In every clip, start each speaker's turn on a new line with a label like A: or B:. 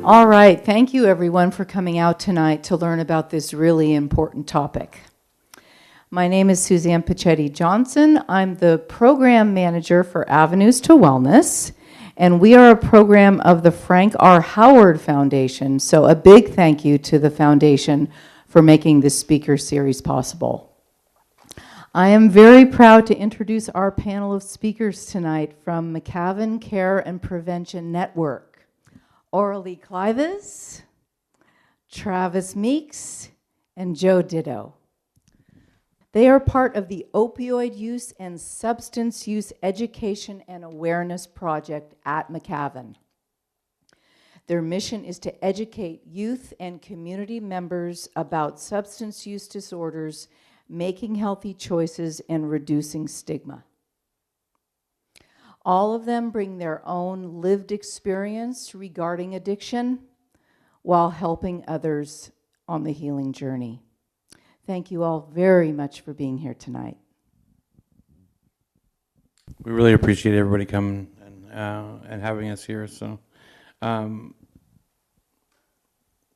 A: All right, thank you everyone for coming out tonight to learn about this really important topic. My name is Suzanne Pichetti Johnson. I'm the program manager for Avenues to Wellness, and we are a program of the Frank R. Howard Foundation, so a big thank you to the foundation for making this speaker series possible. I am very proud to introduce our panel of speakers tonight from MCAVHN Care and Prevention Network. Aurelie Clives, Travis Meeks, and Joe Ditto. They are part of the Opioid Use and Substance Use Education and Awareness Project at MCAVHN. Their mission is to educate youth and community members about substance use disorders, making healthy choices, and reducing stigma. All of them bring their own lived experience regarding addiction while helping others on the healing journey. Thank you all very much for being here tonight.
B: We really appreciate everybody coming and having us here. So,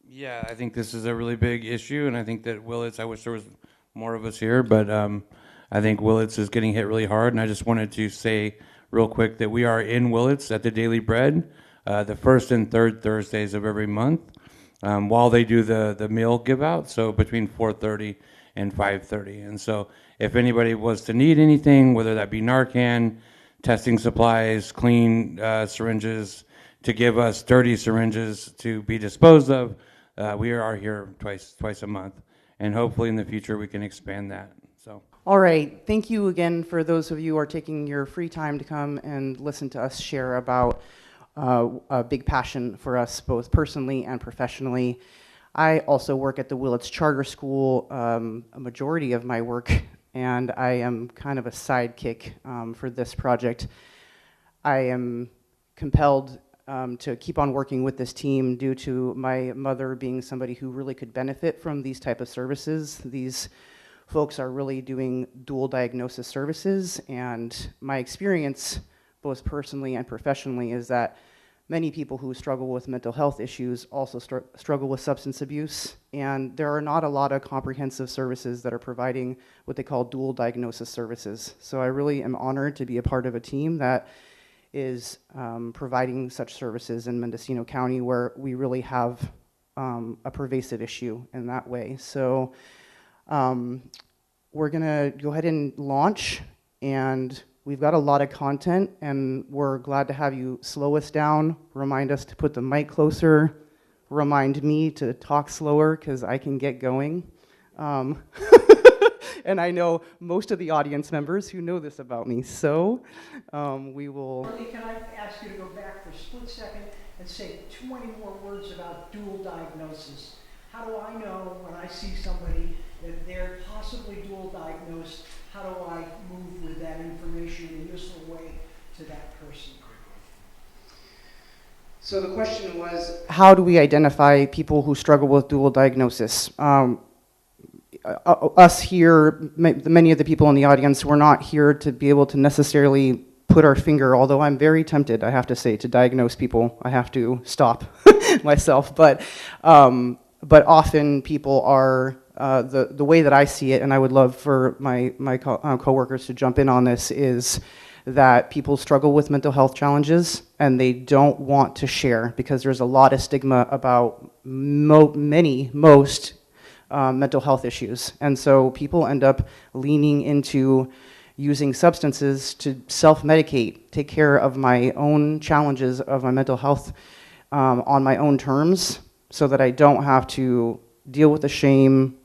B: yeah, I think this is a really big issue, and I think that Willits, I wish there was more of us here, but I think Willits is getting hit really hard, and I just wanted to say real quick that we are in Willits at the Daily Bread the first and third Thursdays of every month while they do the meal give out, so between 4:30 and 5:30. And so if anybody was to need anything, whether that be Narcan, testing supplies, clean syringes, to give us dirty syringes to be disposed of, we are here twice a month. And hopefully in the future we can expand that. So.
C: All right, thank you again for those of you who are taking your free time to come and listen to us share about a big passion for us both personally and professionally. I also work at the Willits Charter School, a majority of my work, and I am kind of a sidekick for this project. I am compelled to keep on working with this team due to my mother being somebody who really could benefit from these type of services. These folks are really doing dual diagnosis services, and my experience, both personally and professionally, is that many people who struggle with mental health issues also struggle with substance abuse, and there are not a lot of comprehensive services that are providing what they call dual diagnosis services. So I really am honored to be a part of a team that is providing such services in Mendocino County, where we really have a pervasive issue in that way. So we're gonna go ahead and launch, and we've got a lot of content, and we're glad to have you slow us down, remind us to put the mic closer, remind me to talk slower because I can get going. And I know most of the audience members who know this about me, so we will...
D: Can I ask you to go back for a split second and say 20 more words about dual diagnosis? How do I know when I see somebody that they're possibly dual diagnosed? How do I move with that information in a useful way to that person?
C: So the question was, how do we identify people who struggle with dual diagnosis? Us here, many of the people in the audience, we're not here to be able to necessarily put our finger, although I'm very tempted, I have to say, to diagnose people. I have to stop myself, but often people are, the way that I see it, and I would love for my coworkers to jump in on this, is that people struggle with mental health challenges and they don't want to share because there's a lot of stigma about most mental health issues. And so people end up leaning into using substances to self-medicate, take care of my own challenges of my mental health on my own terms, so that I don't have to deal with the shame.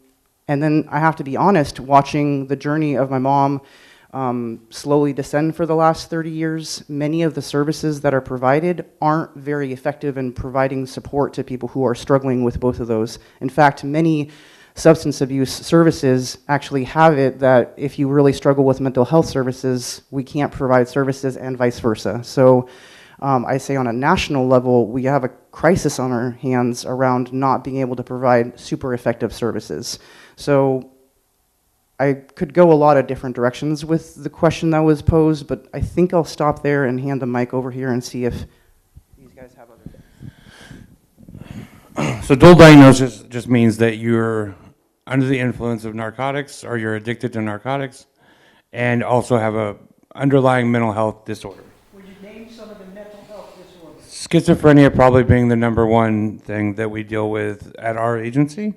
C: And then I have to be honest, watching the journey of my mom slowly descend for the last 30 years, many of the services that are provided aren't very effective in providing support to people who are struggling with both of those. In fact, many substance abuse services actually have it that if you really struggle with mental health services, we can't provide services, and vice versa. So I say on a national level, we have a crisis on our hands around not being able to provide super effective services. So I could go a lot of different directions with the question that was posed, but I think I'll stop there and hand the mic over here and see if these guys have other things.
B: So dual diagnosis just means that you're under the influence of narcotics or you're addicted to narcotics and also have a underlying mental health disorder.
D: Would you name some of the mental health disorders?
B: Schizophrenia probably being the number one thing that we deal with at our agency.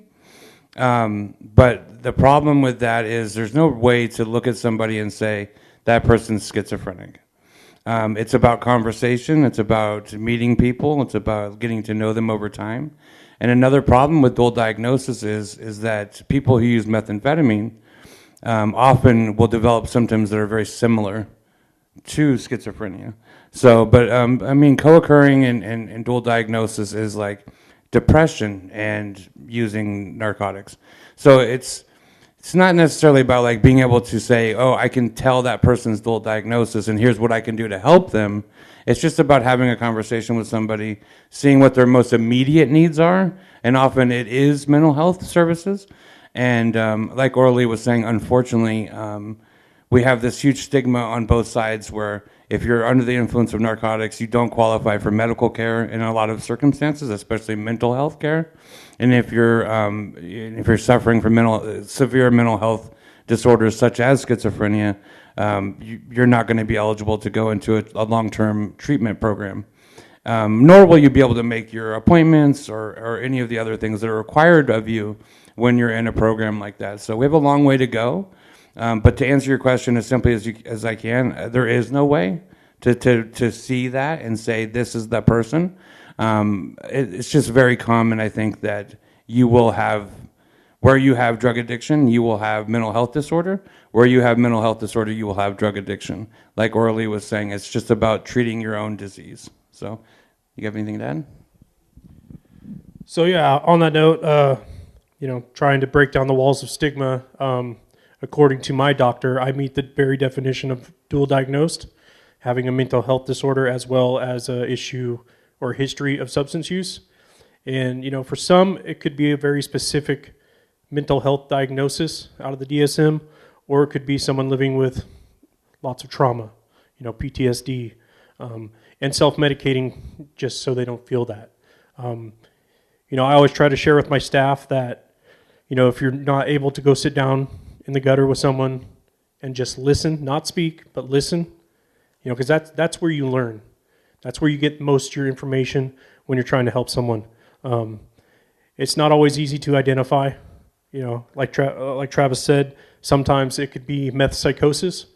B: But the problem with that is there's no way to look at somebody and say that person's schizophrenic. It's about conversation, it's about meeting people, it's about getting to know them over time. And another problem with dual diagnosis is that people who use methamphetamine often will develop symptoms that are very similar to schizophrenia. So, but I mean, co-occurring in dual diagnosis is like depression and using narcotics. So it's not necessarily about like being able to say, oh, I can tell that person's dual diagnosis and here's what I can do to help them. It's just about having a conversation with somebody, seeing what their most immediate needs are, and often it is mental health services. And like Orly was saying, unfortunately, we have this huge stigma on both sides where if you're under the influence of narcotics, you don't qualify for medical care in a lot of circumstances, especially mental health care. And if you're suffering from severe mental health disorders such as schizophrenia, you're not going to be eligible to go into a long-term treatment program. Nor will you be able to make your appointments or any of the other things that are required of you when you're in a program like that. So we have a long way to go. But to answer your question as simply as I can, there is no way to see that and say this is the person. It's just very common, I think, that you will have, where you have drug addiction, you will have mental health disorder. Where you have mental health disorder, you will have drug addiction. Like Orly was saying, it's just about treating your own disease. So, you have anything to add?
E: So yeah, on that note, trying to break down the walls of stigma, according to my doctor, I meet the very definition of dual diagnosed, having a mental health disorder as well as a issue or history of substance use. And, for some, it could be a very specific mental health diagnosis out of the DSM, or it could be someone living with lots of trauma, PTSD, and self-medicating just so they don't feel that. I always try to share with my staff that, if you're not able to go sit down in the gutter with someone and just listen, not speak, but listen, because that's where you learn. That's where you get most of your information when you're trying to help someone. It's not always easy to identify. Like Travis said, sometimes it could be meth psychosis.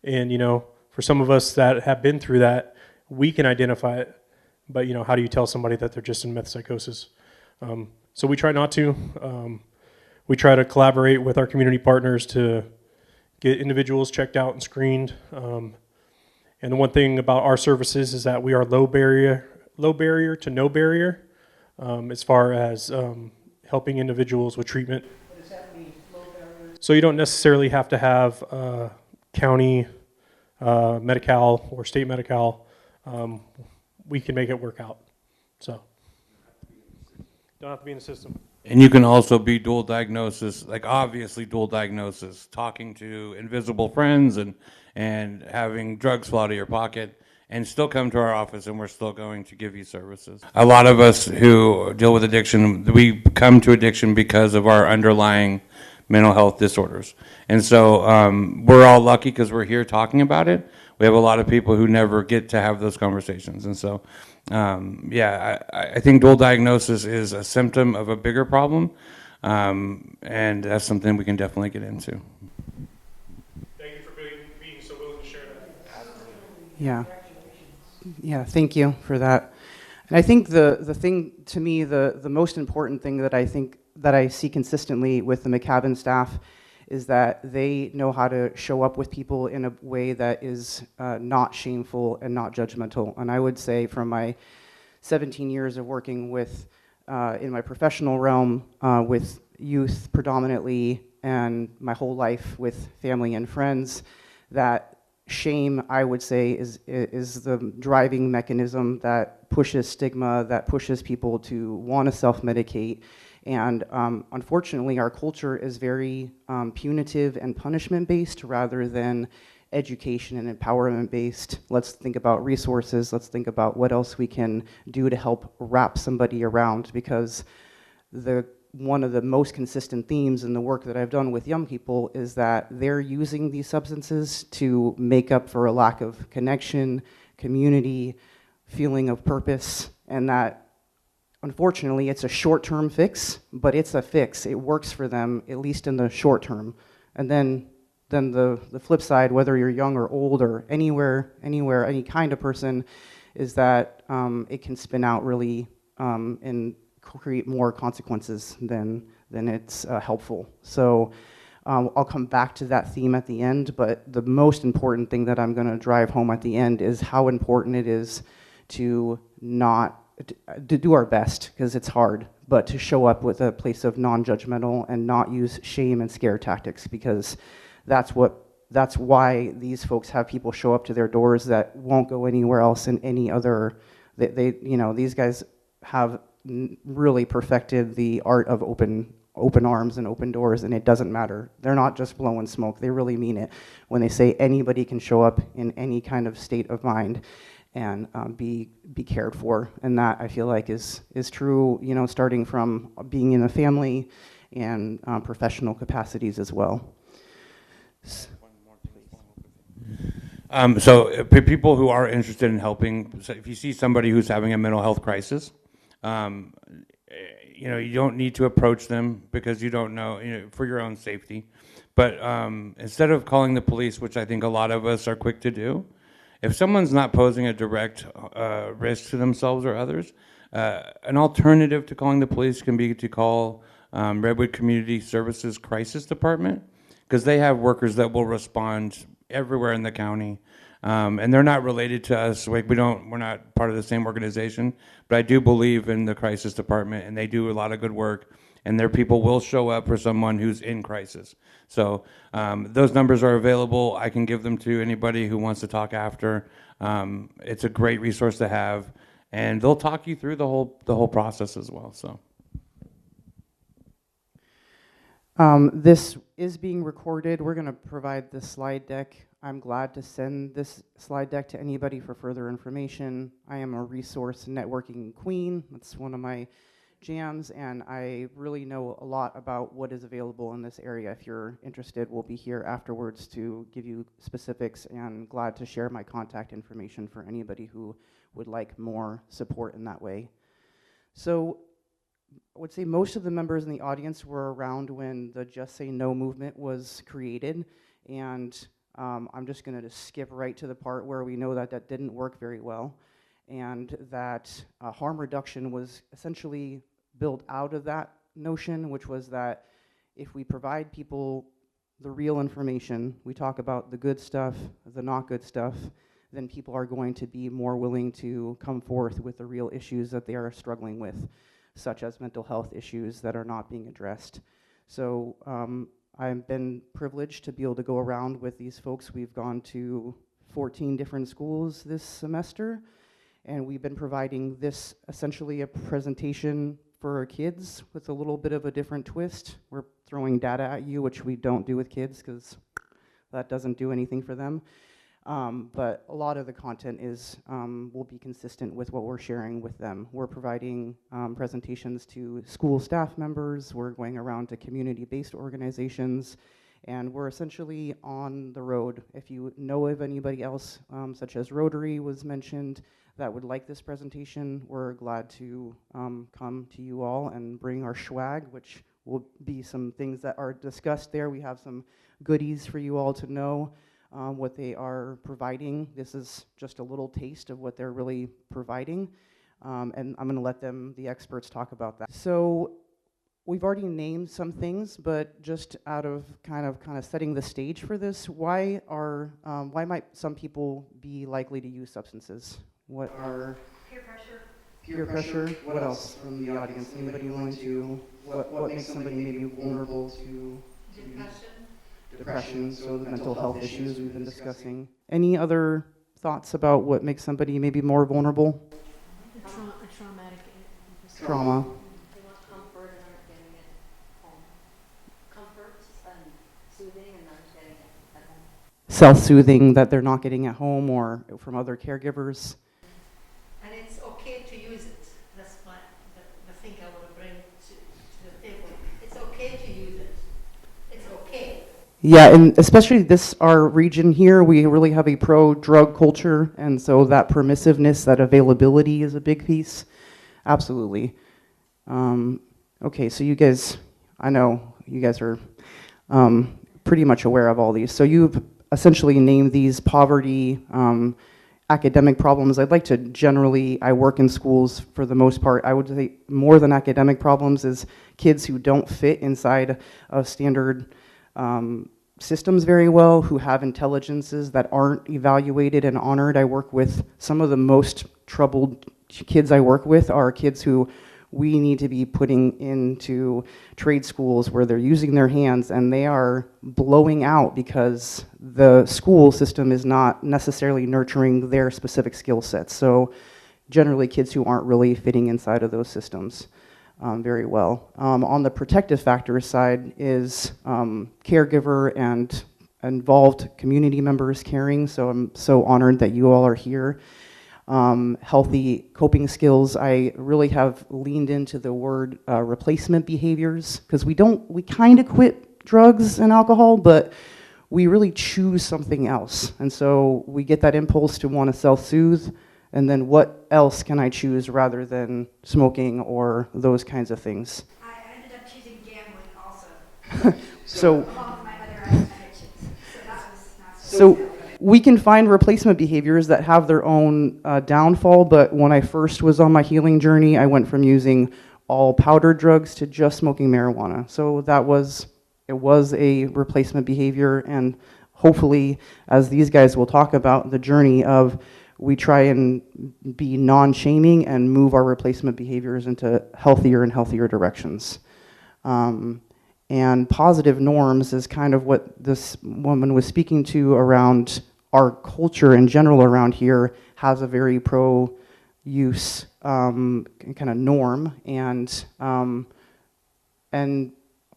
E: And, for some of us that have been through that, we can identify it. But, how do you tell somebody that they're just in meth psychosis? So we try not to. We try to collaborate with our community partners to get individuals checked out and screened. And the one thing about our services is that we are low barrier to no barrier as far as helping individuals with treatment.
D: What does that mean, low barrier?
E: So you don't necessarily have to have county Medi-Cal or state Medi-Cal. We can make it work out. So don't have to be in the system.
B: And you can also be dual diagnosis, like obviously dual diagnosis, talking to invisible friends and having drugs fall out of your pocket, and still come to our office and we're still going to give you services. A lot of us who deal with addiction, we come to addiction because of our underlying mental health disorders. And so we're all lucky because we're here talking about it. We have a lot of people who never get to have those conversations. And so, I think dual diagnosis is a symptom of a bigger problem, and that's something we can definitely get into.
E: Thank you for being so willing to share that.
C: Yeah, thank you for that. And I think the thing, to me, the most important thing that I think that I see consistently with the MCAVHN staff is that they know how to show up with people in a way that is not shameful and not judgmental. And I would say from my 17 years of working with, in my professional realm, with youth predominantly, and my whole life with family and friends, that shame, I would say, is the driving mechanism that pushes stigma, that pushes people to want to self-medicate. And unfortunately, our culture is very punitive and punishment-based rather than education and empowerment based. Let's think about resources. Let's think about what else we can do to help wrap somebody around, because one of the most consistent themes in the work that I've done with young people is that they're using these substances to make up for a lack of connection, community, feeling of purpose, and that unfortunately it's a short-term fix, but it's a fix. It works for them, at least in the short term. And then the flip side, whether you're young or old or anywhere, any kind of person, is that it can spin out really and create more consequences than it's helpful. So I'll come back to that theme at the end, but the most important thing that I'm going to drive home at the end is how important it is to do our best, because it's hard, but to show up with a place of non-judgmental and not use shame and scare tactics, because that's why these folks have people show up to their doors that won't go anywhere else in any other. These guys have really perfected the art of open arms and open doors, and it doesn't matter. They're not just blowing smoke. They really mean it when they say anybody can show up in any kind of state of mind and be cared for. And that, I feel like, is true, starting from being in a family and professional capacities as well.
B: So people who are interested in helping, so if you see somebody who's having a mental health crisis, you don't need to approach them because you don't know, for your own safety. But instead of calling the police, which I think a lot of us are quick to do, if someone's not posing a direct risk to themselves or others, an alternative to calling the police can be to call Redwood Community Services Crisis Department, because they have workers that will respond everywhere in the county. And they're not related to us. We're not part of the same organization, but I do believe in the crisis department, and they do a lot of good work, and their people will show up for someone who's in crisis. So those numbers are available. I can give them to anybody who wants to talk after. It's a great resource to have, and they'll talk you through the whole process as well. So.
C: This is being recorded. We're going to provide the slide deck. I'm glad to send this slide deck to anybody for further information. I am a resource networking queen. That's one of my jams, and I really know a lot about what is available in this area. If you're interested, we'll be here afterwards to give you specifics, and glad to share my contact information for anybody who would like more support in that way. So I would say most of the members in the audience were around when the Just Say No movement was created, and I'm just going to skip right to the part where we know that that didn't work very well, and that harm reduction was essentially built out of that notion, which was that if we provide people the real information, we talk about the good stuff, the not good stuff, then people are going to be more willing to come forth with the real issues that they are struggling with, such as mental health issues that are not being addressed. So I've been privileged to be able to go around with these folks. We've gone to 14 different schools this semester, and we've been providing this essentially a presentation for our kids with a little bit of a different twist. We're throwing data at you, which we don't do with kids because that doesn't do anything for them. But a lot of the content will be consistent with what we're sharing with them. We're providing presentations to school staff members. We're going around to community-based organizations, and we're essentially on the road. If you know of anybody else, such as Rotary was mentioned, that would like this presentation, we're glad to come to you all and bring our swag, which will be some things that are discussed there. We have some goodies for you all to know what they are providing. This is just a little taste of what they're really providing, and I'm going to let the experts talk about that. So we've already named some things, but just out of kind of setting the stage for this, why might some people be likely to use substances? What are
F: peer pressure?
C: Peer pressure. What else from the audience? Anybody willing to? What makes somebody maybe vulnerable to depression? So the mental health issues we've been discussing. Any other thoughts about what makes somebody maybe more vulnerable?
F: A traumatic
C: Trauma.
F: They want comfort and aren't getting it at home. Comfort and soothing and not getting it at home.
C: self-soothing that they're not getting at home or from other caregivers.
F: And it's okay to use it. That's the thing I want to bring to the table. It's okay to use it. It's okay.
C: Yeah, and especially our region here, we really have a pro-drug culture, and so that permissiveness, that availability is a big piece. Absolutely. Okay, so you guys, I know you guys are pretty much aware of all these. So you've essentially named these poverty, academic problems. I'd like to I work in schools for the most part. I would say more than academic problems is kids who don't fit inside of standard systems very well, who have intelligences that aren't evaluated and honored. I work with some of the most troubled kids I work with are kids who we need to be putting into trade schools where they're using their hands and they are blowing out because the school system is not necessarily nurturing their specific skill sets. So generally kids who aren't really fitting inside of those systems very well. On the protective factors side is caregiver and involved community members caring, so I'm so honored that you all are here. Healthy coping skills, I really have leaned into the word replacement behaviors, because we kind of quit drugs and alcohol, but we really choose something else. And so we get that impulse to want to self-soothe, and then what else can I choose rather than smoking or those kinds of things?
F: I ended up choosing gambling also.
C: So,
F: Along with my other addictions. So that was not
C: so we can find replacement behaviors that have their own downfall, but when I first was on my healing journey, I went from using all powdered drugs to just smoking marijuana. So it was a replacement behavior, and hopefully, as these guys will talk about, the journey of we try and be non-shaming and move our replacement behaviors into healthier and healthier directions. And positive norms is kind of what this woman was speaking to around our culture in general around here has a very pro-use kind of norm, and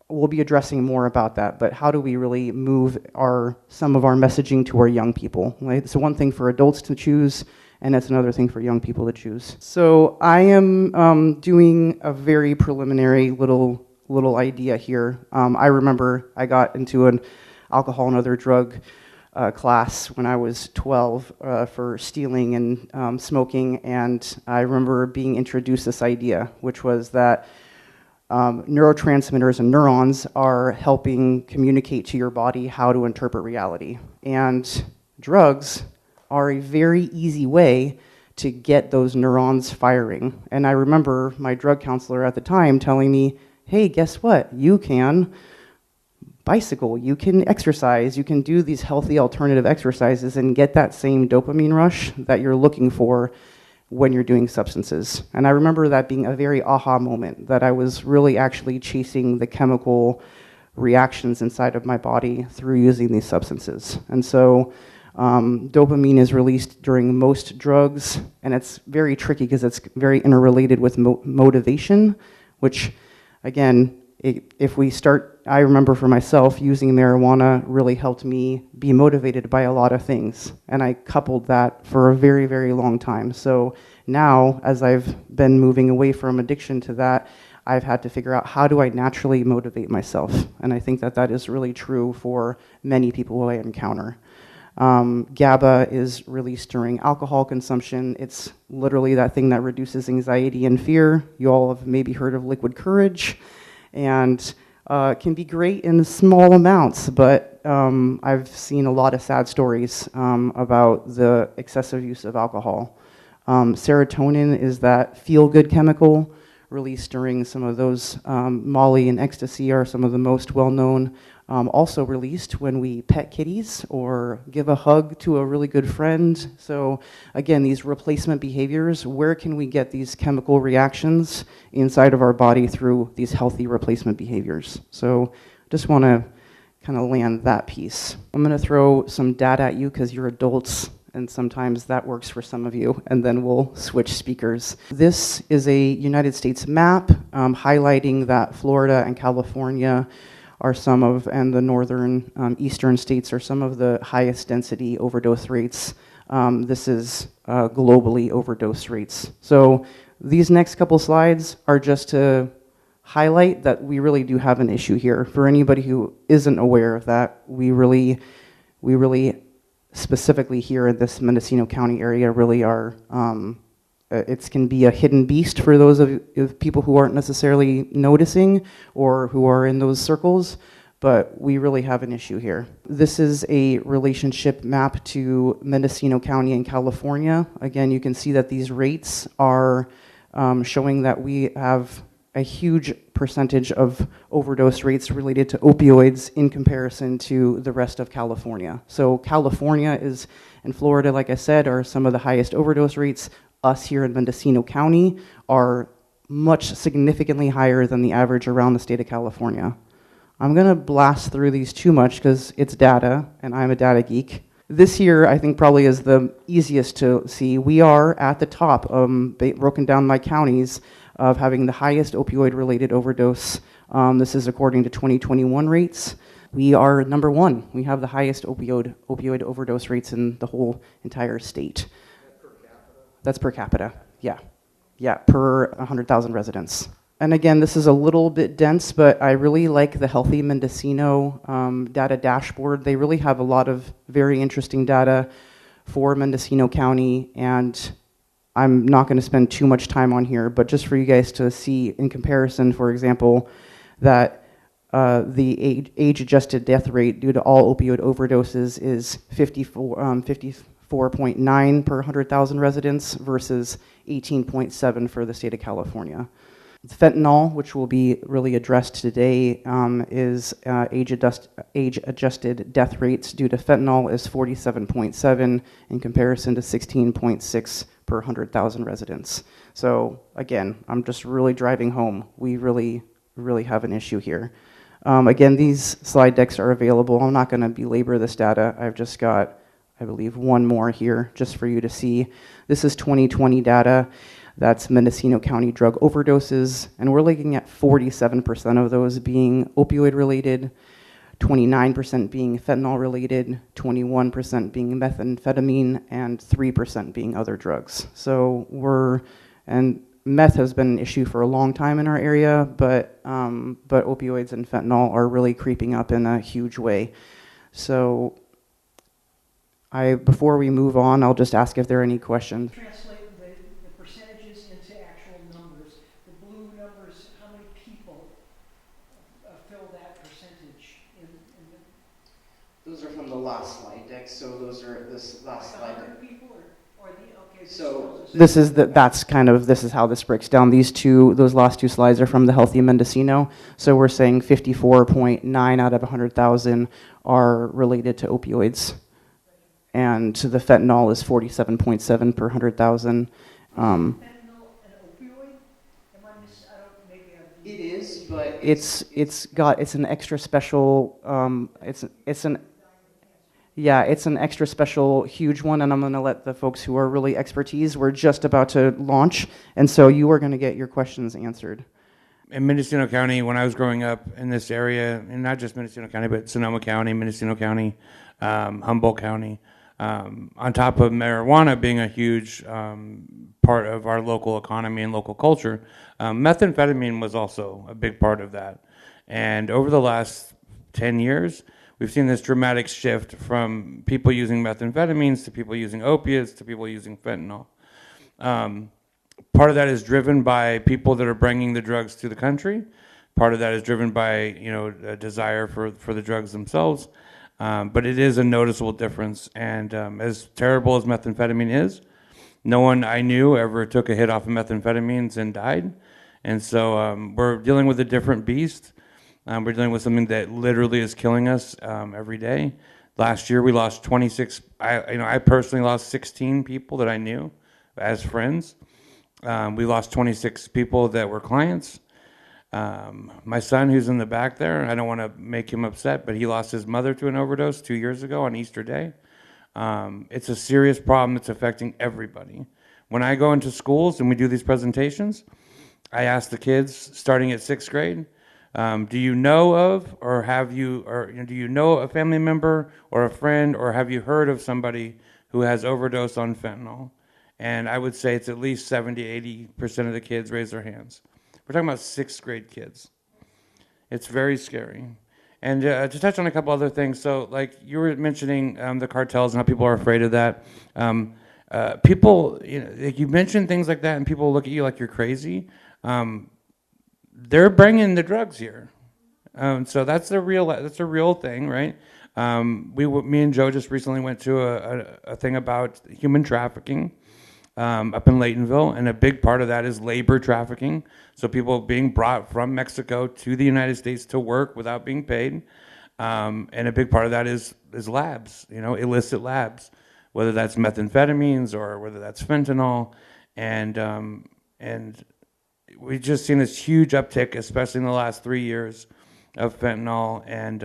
C: we'll be addressing more about that, but how do we really move some of our messaging to our young people, right? It's one thing for adults to choose, and it's another thing for young people to choose. So I am doing a very preliminary little idea here. I remember I got into an alcohol and other drug class when I was 12 for stealing and smoking, and I remember being introduced this idea, which was that neurotransmitters and neurons are helping communicate to your body how to interpret reality. And drugs are a very easy way to get those neurons firing. And I remember my drug counselor at the time telling me, hey, guess what? You can bicycle, you can exercise, you can do these healthy alternative exercises and get that same dopamine rush that you're looking for when you're doing substances. And I remember that being a very aha moment, that I was really actually chasing the chemical reactions inside of my body through using these substances. And so dopamine is released during most drugs, and it's very tricky because it's very interrelated with motivation, which, again, I remember for myself, using marijuana really helped me be motivated by a lot of things. And I coupled that for a very, very long time. So now, as I've been moving away from addiction to that, I've had to figure out how do I naturally motivate myself. And I think that is really true for many people who I encounter. GABA is released during alcohol consumption. It's literally that thing that reduces anxiety and fear. You all have maybe heard of liquid courage. And can be great in small amounts, but I've seen a lot of sad stories about the excessive use of alcohol. Serotonin is that feel-good chemical released during some of those. Molly and ecstasy are some of the most well-known. Also released when we pet kitties or give a hug to a really good friend. So again, these replacement behaviors, where can we get these chemical reactions inside of our body through these healthy replacement behaviors? So just want to kind of land that piece. I'm going to throw some data at you because you're adults, and sometimes that works for some of you, and then we'll switch speakers. This is a United States map highlighting that Florida and California are some of, and the northern eastern states are some of the highest density overdose rates. This is globally overdose rates. So these next couple slides are just to highlight that we really do have an issue here. For anybody who isn't aware of that, we really specifically here in this Mendocino County area really are, it can be a hidden beast for those of people who aren't necessarily noticing or who are in those circles, but we really have an issue here. This is a relationship map to Mendocino County in California. Again, you can see that these rates are showing that we have a huge percentage of overdose rates related to opioids in comparison to the rest of California. So California is, and Florida, like I said, are some of the highest overdose rates. Us here in Mendocino County are much significantly higher than the average around the state of California. I'm gonna blast through these too much because it's data, and I'm a data geek. This here, I think, probably is the easiest to see. We are at the top, broken down by counties, of having the highest opioid-related overdose. This is according to 2021 rates. We are number one. We have the highest opioid overdose rates in the whole entire state. Per capita? That's per capita, yeah. Yeah, per 100,000 residents. And again, this is a little bit dense, but I really like the Healthy Mendocino data dashboard. They really have a lot of very interesting data for Mendocino County, and I'm not going to spend too much time on here, but just for you guys to see in comparison, for example, that the age-adjusted death rate due to all opioid overdoses is 54.9 per 100,000 residents versus 18.7 for the state of California. Fentanyl, which will be really addressed today, is age-adjusted death rates due to fentanyl is 47.7 in comparison to 16.6 per 100,000 residents. So again, I'm just really driving home. We really have an issue here. Again, these slide decks are available. I'm not going to belabor this data. I've just got, I believe, one more here just for you to see. This is 2020 data. That's Mendocino County drug overdoses, and we're looking at 47% of those being opioid-related, 29% being fentanyl-related, 21% being methamphetamine, and 3% being other drugs. So and meth has been an issue for a long time in our area, but opioids and fentanyl are really creeping up in a huge way. So before we move on, I'll just ask if there are any questions.
D: Translate the percentages into actual numbers. The blue numbers, how many people fill that percentage in the...
C: Those are from the last slide deck, so those are this last slide deck.
D: People or the, okay,
C: So this is this is how this breaks down. Those last two slides are from the Healthy Mendocino. So we're saying 54.9 out of 100,000 are related to opioids. And the fentanyl is 47.7 per 100,000.
D: Fentanyl and opioid?
C: It is, but it's an extra special. It's an extra special huge one, and I'm going to let the folks who are really expertise. We're just about to launch, and so you are going to get your questions answered.
B: In Mendocino County, when I was growing up in this area, and not just Mendocino County, but Sonoma County, Mendocino County, Humboldt County, on top of marijuana being a huge part of our local economy and local culture, methamphetamine was also a big part of that. And over the last 10 years, we've seen this dramatic shift from people using methamphetamines to people using opiates to people using fentanyl. Part of that is driven by people that are bringing the drugs to the country. Part of that is driven by a desire for the drugs themselves. But it is a noticeable difference. And as terrible as methamphetamine is, no one I knew ever took a hit off of methamphetamines and died. And so we're dealing with a different beast. We're dealing with something that literally is killing us every day. Last year we lost 26. I personally lost 16 people that I knew as friends. We lost 26 people that were clients. My son, who's in the back there, I don't want to make him upset, but he lost his mother to an overdose 2 years ago on Easter Day. It's a serious problem that's affecting everybody. When I go into schools and we do these presentations, I ask the kids, starting at 6th grade, Do you know of, or have you, or do you know a family member or a friend, or have you heard of somebody who has overdosed on fentanyl? And I would say it's at least 70–80% of the kids raise their hands. We're talking about 6th grade kids. It's very scary. And to touch on a couple other things, so like you were mentioning the cartels and how people are afraid of that. People, like you mention things like that, and people look at you like you're crazy. They're bringing the drugs here, so that's a real thing, right? Me and Joe just recently went to a thing about human trafficking up in Laytonville, and a big part of that is labor trafficking. So people being brought from Mexico to the United States to work without being paid, and a big part of that is labs, illicit labs, whether that's methamphetamines or whether that's fentanyl, and we've just seen this huge uptick, especially in the last 3 years, of fentanyl. And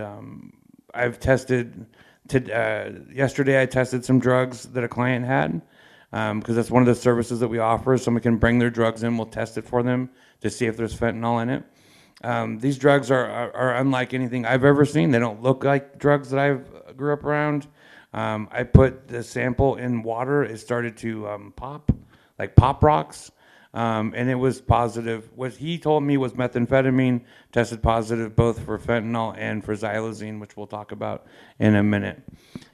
B: I've tested yesterday. I tested some drugs that a client had. Because that's one of the services that we offer. Someone can bring their drugs in, we'll test it for them to see if there's fentanyl in it. These drugs are unlike anything I've ever seen. They don't look like drugs that I've grew up around. I put the sample in water. It started to pop, like pop rocks, and it was positive. What he told me was methamphetamine, tested positive both for fentanyl and for xylazine, which we'll talk about in a minute.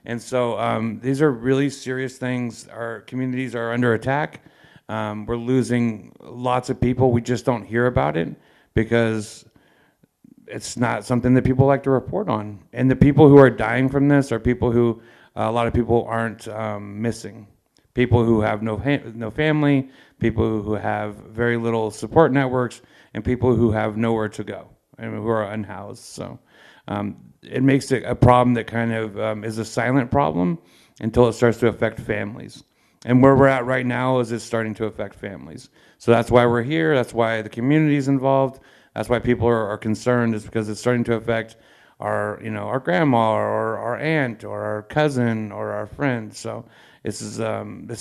B: And so these are really serious things. Our communities are under attack. We're losing lots of people. We just don't hear about it because it's not something that people like to report on. And the people who are dying from this are people who a lot of people aren't missing. People who have no family, people who have very little support networks, and people who have nowhere to go and who are unhoused. So it makes it a problem that kind of is a silent problem until it starts to affect families. And where we're at right now is it's starting to affect families. So that's why we're here. That's why the community is involved. That's why people are concerned, is because it's starting to affect our grandma or our aunt or our cousin or our friend. So this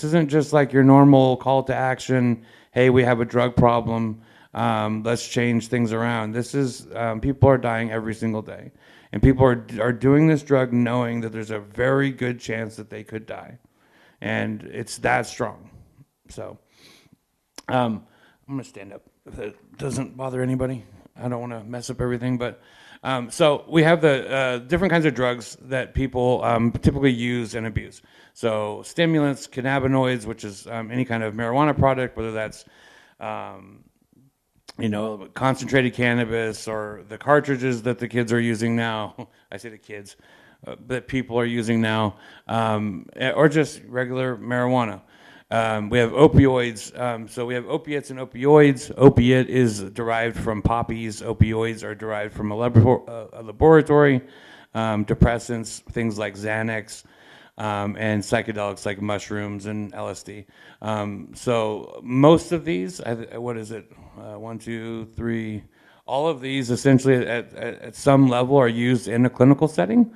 B: isn't just like your normal call to action. Hey, we have a drug problem. Let's change things around. This is people are dying every single day, and people are doing this drug knowing that there's a very good chance that they could die, and it's that strong. So I'm gonna stand up if it doesn't bother anybody. I don't want to mess up everything, but so we have the different kinds of drugs that people typically use and abuse. So stimulants, cannabinoids, which is any kind of marijuana product, whether that's concentrated cannabis or the cartridges that the kids are using now. I say the kids, that people are using now, or just regular marijuana. We have opioids. So we have opiates and opioids. Opiate is derived from poppies. Opioids are derived from a laboratory. Depressants, things like Xanax, and psychedelics like mushrooms and LSD. So most of these, what is it? 1, 2, 3. All of these essentially at some level are used in a clinical setting.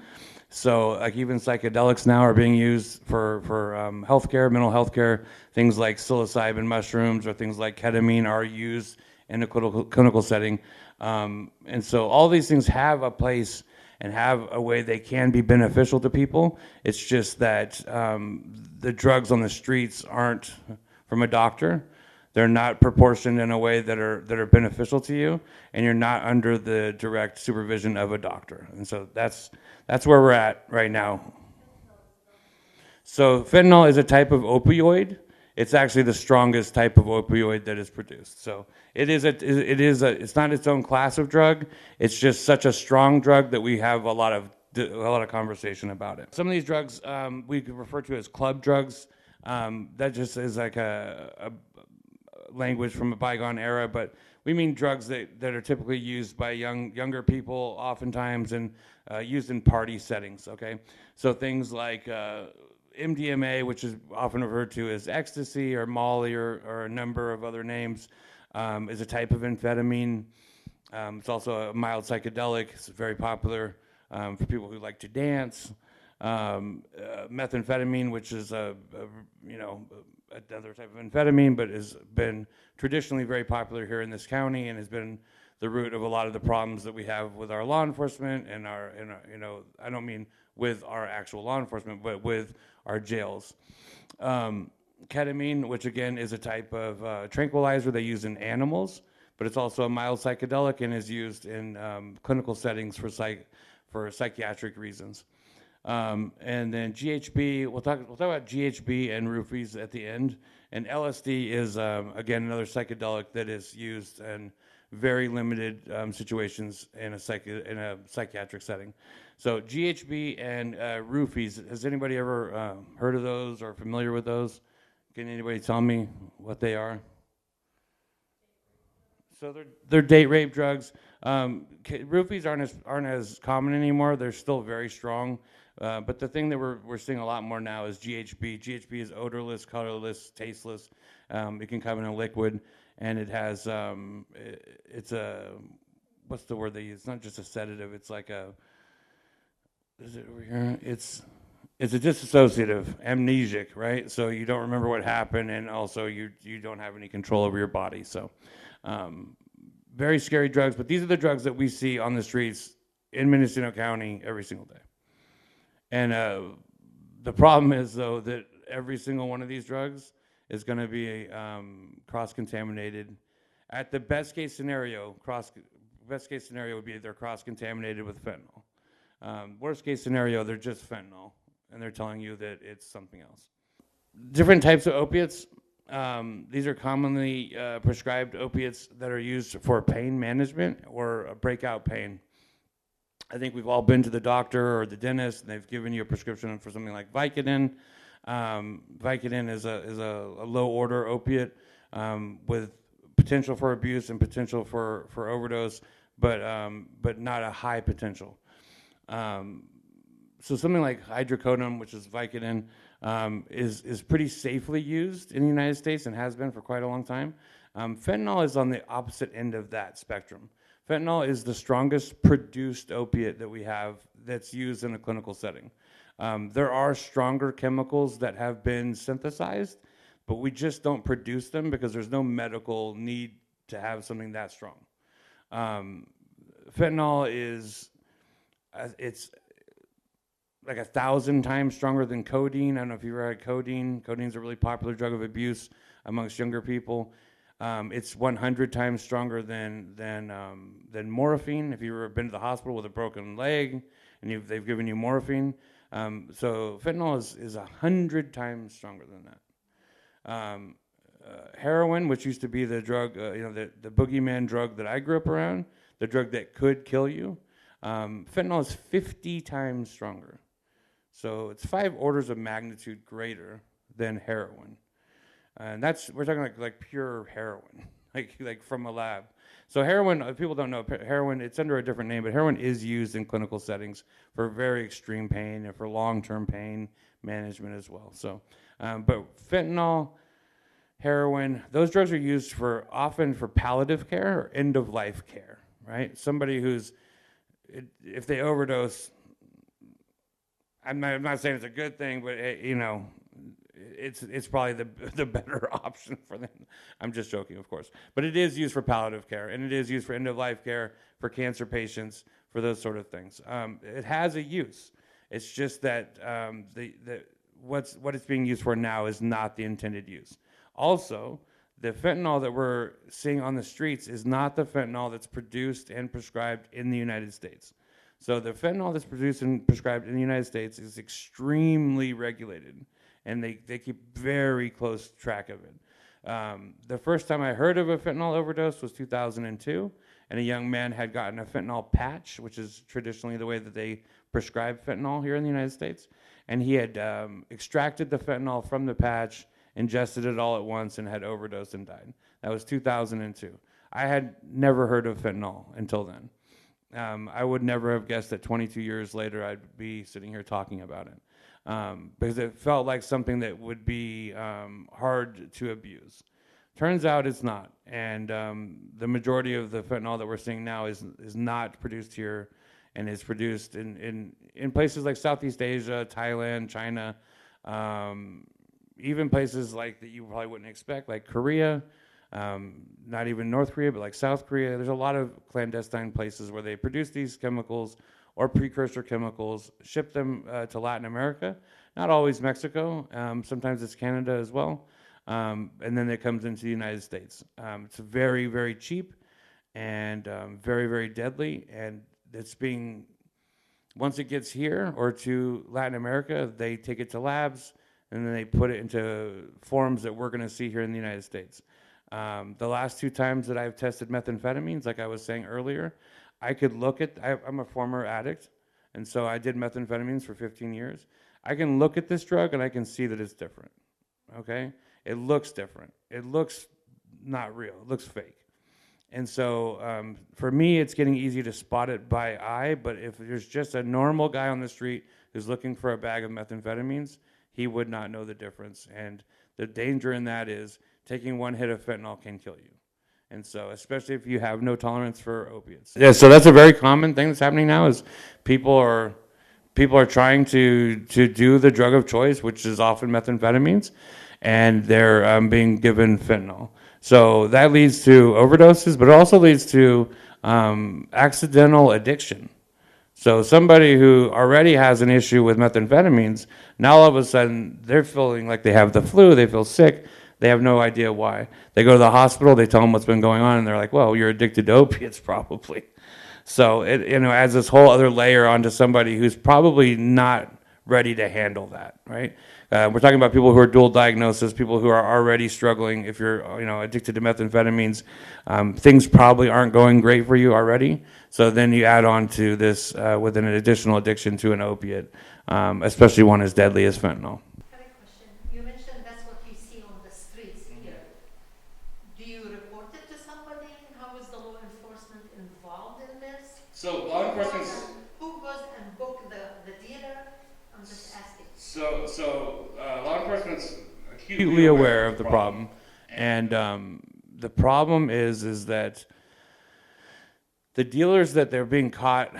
B: So like even psychedelics now are being used for healthcare, mental health care. Things like psilocybin mushrooms or things like ketamine are used in a clinical setting. And so all these things have a place and have a way they can be beneficial to people. It's just that the drugs on the streets aren't from a doctor. They're not proportioned in a way that are beneficial to you, and you're not under the direct supervision of a doctor. And so that's where we're at right now. So fentanyl is a type of opioid. It's actually the strongest type of opioid that is produced. So it's not its own class of drug. It's just such a strong drug that we have a lot of conversation about it. Some of these drugs we could refer to as club drugs. That just is like a language from a bygone era, but we mean drugs that are typically used by younger people oftentimes and used in party settings, okay? So things like MDMA, which is often referred to as ecstasy or Molly or a number of other names, is a type of amphetamine. It's also a mild psychedelic. It's very popular for people who like to dance. Methamphetamine, which is another type of amphetamine, but has been traditionally very popular here in this county and has been the root of a lot of the problems that we have with our law enforcement and I don't mean with our actual law enforcement, but with our jails. Ketamine, which again is a type of tranquilizer they use in animals, but it's also a mild psychedelic and is used in clinical settings for psychiatric reasons. And then GHB, we'll talk about GHB and roofies at the end. And LSD is, again, another psychedelic that is used in very limited situations in a psychiatric setting. So GHB and roofies, has anybody ever heard of those or familiar with those? Can anybody tell me what they are? So they're date rape drugs. Roofies aren't as common anymore. They're still very strong. But the thing that we're seeing a lot more now is GHB. GHB is odorless, colorless, tasteless. It can come in a liquid, and it has it's a, what's the word they use? It's not just a sedative. It's like a, is it over here? It's a dissociative, amnesic, right? So you don't remember what happened, and also you don't have any control over your body. So very scary drugs, but these are the drugs that we see on the streets in Mendocino County every single day. And the problem is, though, that every single one of these drugs is going to be cross-contaminated. At the best case scenario, would be they're cross-contaminated with fentanyl. Worst case scenario, they're just fentanyl, and they're telling you that it's something else. Different types of opiates. These are commonly prescribed opiates that are used for pain management or breakout pain. I think we've all been to the doctor or the dentist, and they've given you a prescription for something like Vicodin. Vicodin is a low-order opiate with potential for abuse and potential for overdose, but not a high potential. So something like hydrocodone, which is Vicodin, is pretty safely used in the United States and has been for quite a long time. Fentanyl is on the opposite end of that spectrum. Fentanyl is the strongest produced opiate that we have that's used in a clinical setting. There are stronger chemicals that have been synthesized, but we just don't produce them because there's no medical need to have something that strong. Fentanyl is, it's like 1,000 times stronger than codeine. I don't know if you've ever had codeine. Codeine's a really popular drug of abuse amongst younger people. It's 100 times stronger than morphine. If you've ever been to the hospital with a broken leg and they've given you morphine. So fentanyl is 100 times stronger than that. Heroin, which used to be the drug, the boogeyman drug that I grew up around, the drug that could kill you, fentanyl is 50 times stronger. So it's 5 orders of magnitude greater than heroin. And we're talking like pure heroin, like from a lab. So heroin, if people don't know, heroin, it's under a different name, but heroin is used in clinical settings for very extreme pain and for long-term pain management as well. So, but fentanyl, heroin, those drugs are used often for palliative care or end-of-life care, right? Somebody if they overdose, I'm not saying it's a good thing, but it's probably the better option for them. I'm just joking, of course. But it is used for palliative care, and it is used for end-of-life care, for cancer patients, for those sort of things. It has a use. It's just that what it's being used for now is not the intended use. Also, the fentanyl that we're seeing on the streets is not the fentanyl that's produced and prescribed in the United States. So the fentanyl that's produced and prescribed in the United States is extremely regulated, and they keep very close track of it. The first time I heard of a fentanyl overdose was 2002, and a young man had gotten a fentanyl patch, which is traditionally the way that they prescribe fentanyl here in the United States, and he had extracted the fentanyl from the patch, ingested it all at once, and had overdosed and died. That was 2002. I had never heard of fentanyl until then. I would never have guessed that 22 years later I'd be sitting here talking about it, because it felt like something that would be hard to abuse. Turns out it's not, and the majority of the fentanyl that we're seeing now is not produced here, and is produced in places like Southeast Asia, Thailand, China, even places like that you probably wouldn't expect, like Korea. not even North Korea, but like South Korea. There's a lot of clandestine places where they produce these chemicals or precursor chemicals, ship them to Latin America, not always Mexico, sometimes it's Canada as well, and then it comes into the United States. It's very, very cheap and very, very deadly, and it's being, once it gets here or to Latin America, they take it to labs, and then they put it into forms that we're going to see here in the United States. The last 2 times that I've tested methamphetamines, like I was saying earlier, I could look at, I'm a former addict, and so I did methamphetamines for 15 years. I can look at this drug and I can see that it's different, okay? It looks different. It looks not real. It looks fake. And so for me, it's getting easy to spot it by eye, but if there's just a normal guy on the street who's looking for a bag of methamphetamines, he would not know the difference. And the danger in that is taking 1 hit of fentanyl can kill you. And so, especially if you have no tolerance for opiates. Yeah, so that's a very common thing that's happening now is people are trying to do the drug of choice, which is often methamphetamines, and they're being given fentanyl. So that leads to overdoses, but it also leads to accidental addiction. So somebody who already has an issue with methamphetamines, now all of a sudden they're feeling like they have the flu, they feel sick, they have no idea why. They go to the hospital, they tell them what's been going on, and they're like, well, you're addicted to opiates probably. So it adds this whole other layer onto somebody who's probably not ready to handle that, right? We're talking about people who are dual diagnosis, people who are already struggling. If you're addicted to methamphetamines, things probably aren't going great for you already. So then you add on to this with an additional addiction to an opiate, especially one as deadly as fentanyl.
F: I have a question. You mentioned that's what you see on the streets here. Do you report it to somebody? How is the law enforcement involved in this?
B: So law enforcement.
F: Who goes and book the dealer? I'm just asking.
B: So law enforcement's acutely aware of the problem, and the problem is that the dealers that they're being caught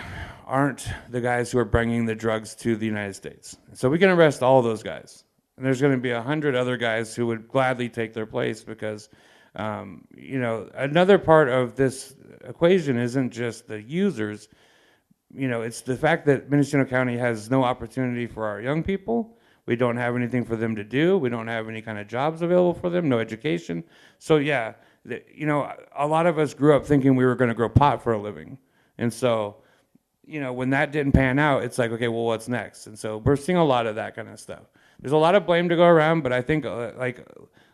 B: aren't the guys who are bringing the drugs to the United States. So we can arrest all those guys, and there's going to be 100 other guys who would gladly take their place because, another part of this equation isn't just the users. It's the fact that Mendocino County has no opportunity for our young people. We don't have anything for them to do. We don't have any kind of jobs available for them, no education. So yeah, a lot of us grew up thinking we were going to grow pot for a living. And so, when that didn't pan out, it's like, okay, well, what's next? And so we're seeing a lot of that kind of stuff. There's a lot of blame to go around, but I think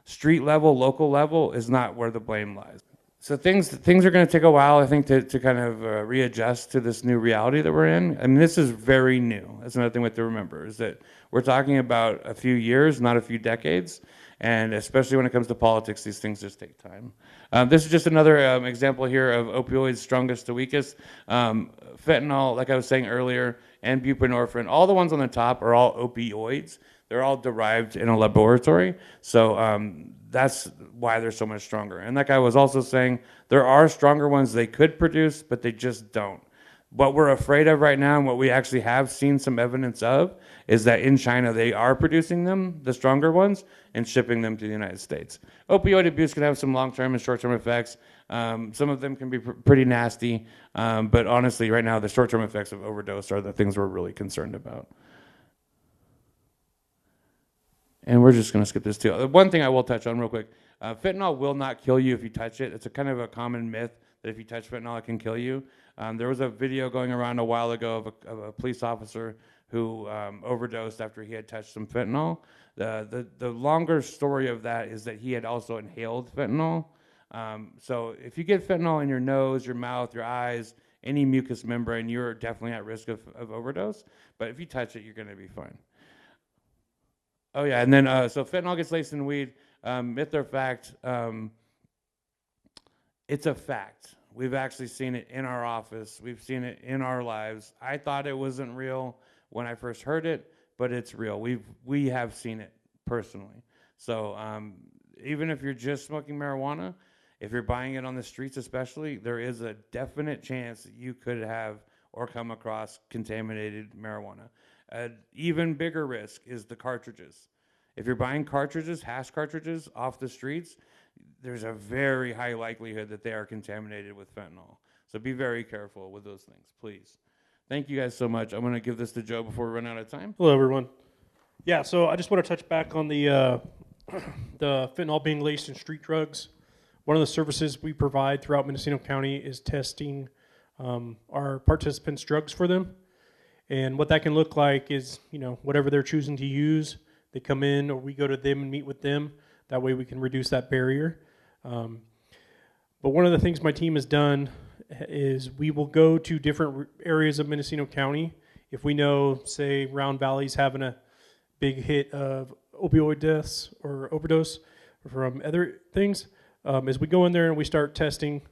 B: street level, local level is not where the blame lies. So things are going to take a while, I think, to kind of readjust to this new reality that we're in. I mean, this is very new. That's another thing we have to remember, is that we're talking about a few years, not a few decades. And especially when it comes to politics, these things just take time. This is just another example here of opioids, strongest to weakest. Fentanyl, like I was saying earlier, and buprenorphine, all the ones on the top are all opioids. They're all derived in a laboratory. So that's why they're so much stronger. And like I was also saying, there are stronger ones they could produce, but they just don't. What we're afraid of right now, and what we actually have seen some evidence of, is that in China they are producing them, the stronger ones, and shipping them to the United States. Opioid abuse can have some long-term and short-term effects. Some of them can be pretty nasty, but honestly, right now, the short-term effects of overdose are the things we're really concerned about. And we're just going to skip this too. One thing I will touch on real quick, fentanyl will not kill you if you touch it. It's a kind of a common myth that if you touch fentanyl, it can kill you. There was a video going around a while ago of a police officer who overdosed after he had touched some fentanyl. The longer story of that is that he had also inhaled fentanyl. So if you get fentanyl in your nose, your mouth, your eyes, any mucous membrane, you're definitely at risk of overdose. But if you touch it, you're going to be fine. Oh yeah, and then so fentanyl gets laced in weed. Myth or fact? It's a fact. We've actually seen it in our office. We've seen it in our lives. I thought it wasn't real when I first heard it, but it's real. We have seen it personally. So even if you're just smoking marijuana, if you're buying it on the streets especially, there is a definite chance that you could have or come across contaminated marijuana. An even bigger risk is the cartridges. If you're buying cartridges, hash cartridges off the streets, there's a very high likelihood that they are contaminated with fentanyl. So be very careful with those things, please. Thank you guys so much. I'm going to give this to Joe before we run out of time.
E: Hello, everyone. Yeah, so I just want to touch back on the fentanyl being laced in street drugs. One of the services we provide throughout Mendocino County is testing our participants' drugs for them. And what that can look like is, whatever they're choosing to use, they come in or we go to them and meet with them. That way we can reduce that barrier. But one of the things my team has done is we will go to different areas of Mendocino County. If we know, say, Round Valley's having a big hit of opioid deaths or overdose from other things, as we go in there and we start testing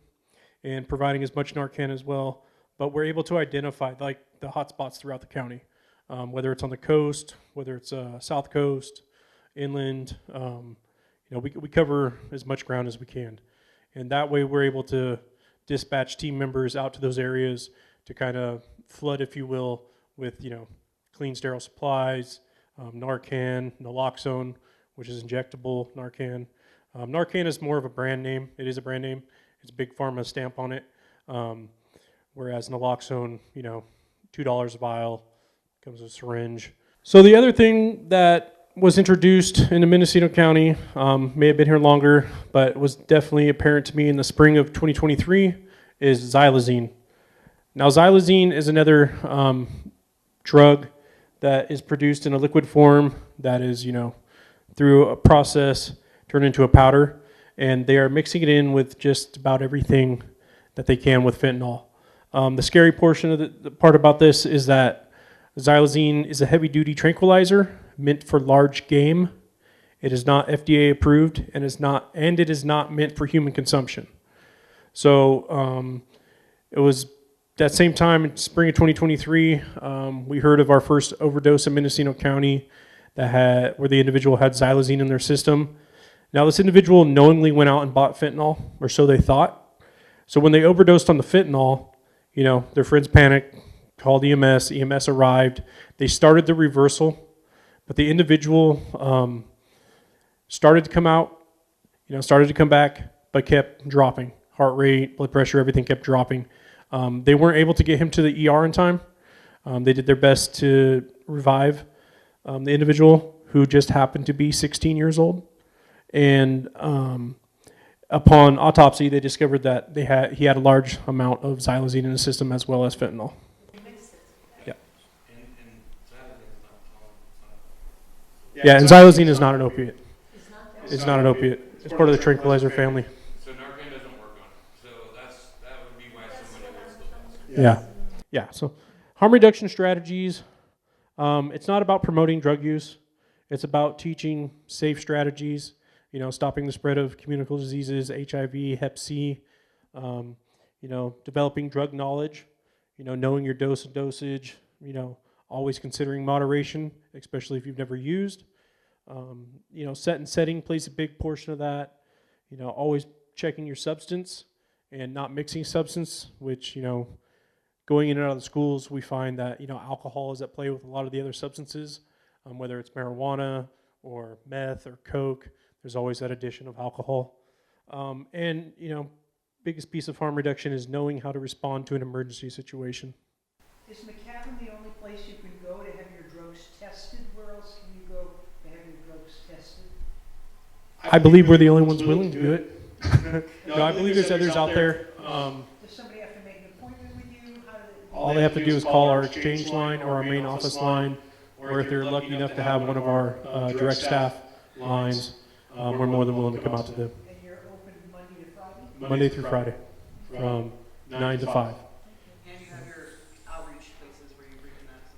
E: and providing as much Narcan as well, but we're able to identify like the hot spots throughout the county, whether it's on the coast, whether it's south coast, inland. We cover as much ground as we can, and that way we're able to dispatch team members out to those areas to kind of flood, if you will, with clean, sterile supplies, Narcan, naloxone, which is injectable Narcan. Narcan is more of a brand name. It is a brand name. It's a big pharma stamp on it. Whereas naloxone, $2 a vial, comes with a syringe. So the other thing that was introduced into Mendocino County, may have been here longer, but was definitely apparent to me in the spring of 2023, is Xylaxine. Now, Xylaxine is another drug that is produced in a liquid form that is, through a process turned into a powder, and they are mixing it in with just about everything that they can with fentanyl. The scary portion of the part about this is that Xylaxine is a heavy-duty tranquilizer meant for large game. It is not FDA approved, and it is not meant for human consumption. So it was that same time in spring of 2023, we heard of our first overdose in Mendocino County where the individual had Xylaxine in their system. Now, this individual knowingly went out and bought fentanyl, or so they thought. So when they overdosed on the fentanyl, their friends panicked, called EMS. EMS arrived. They started the reversal, but the individual started to come out, started to come back, but kept dropping. Heart rate, blood pressure, everything kept dropping. They weren't able to get him to the ER in time. They did their best to revive the individual, who just happened to be 16 years old. And upon autopsy, they discovered that he had a large amount of Xylaxine in his system as well as fentanyl. Yeah. Yeah, and Xylaxine is not an opiate. It's not an opiate. It's part of the tranquilizer family.
B: So Narcan doesn't work on it. So that would be why somebody would still.
E: Yeah. So harm reduction strategies. It's not about promoting drug use. It's about teaching safe strategies. Stopping the spread of communicable diseases, HIV, Hep C, developing drug knowledge, knowing your dose and dosage, always considering moderation, especially if you've never used. Set and setting plays a big portion of that. Always checking your substance and not mixing substance, which, going in and out of the schools, we find that, alcohol is at play with a lot of the other substances, whether it's marijuana or meth or coke. There's always that addition of alcohol. And biggest piece of harm reduction is knowing how to respond to an emergency situation.
D: Is MCAVHN the only place you can go to have your drugs tested? Where else can you go to have your drugs tested?
E: I believe we're the only ones willing to do it. No, I believe there's others out there.
D: Does somebody have to make an appointment with you?
E: All they have to do is call our exchange line or our main office line, or if they're lucky enough to have one of our direct staff lines, we're more than willing to come out to them.
D: And you're open Monday to Friday?
E: Monday through Friday, from 9 to 5.
C: And you have your outreach places where you reconnect.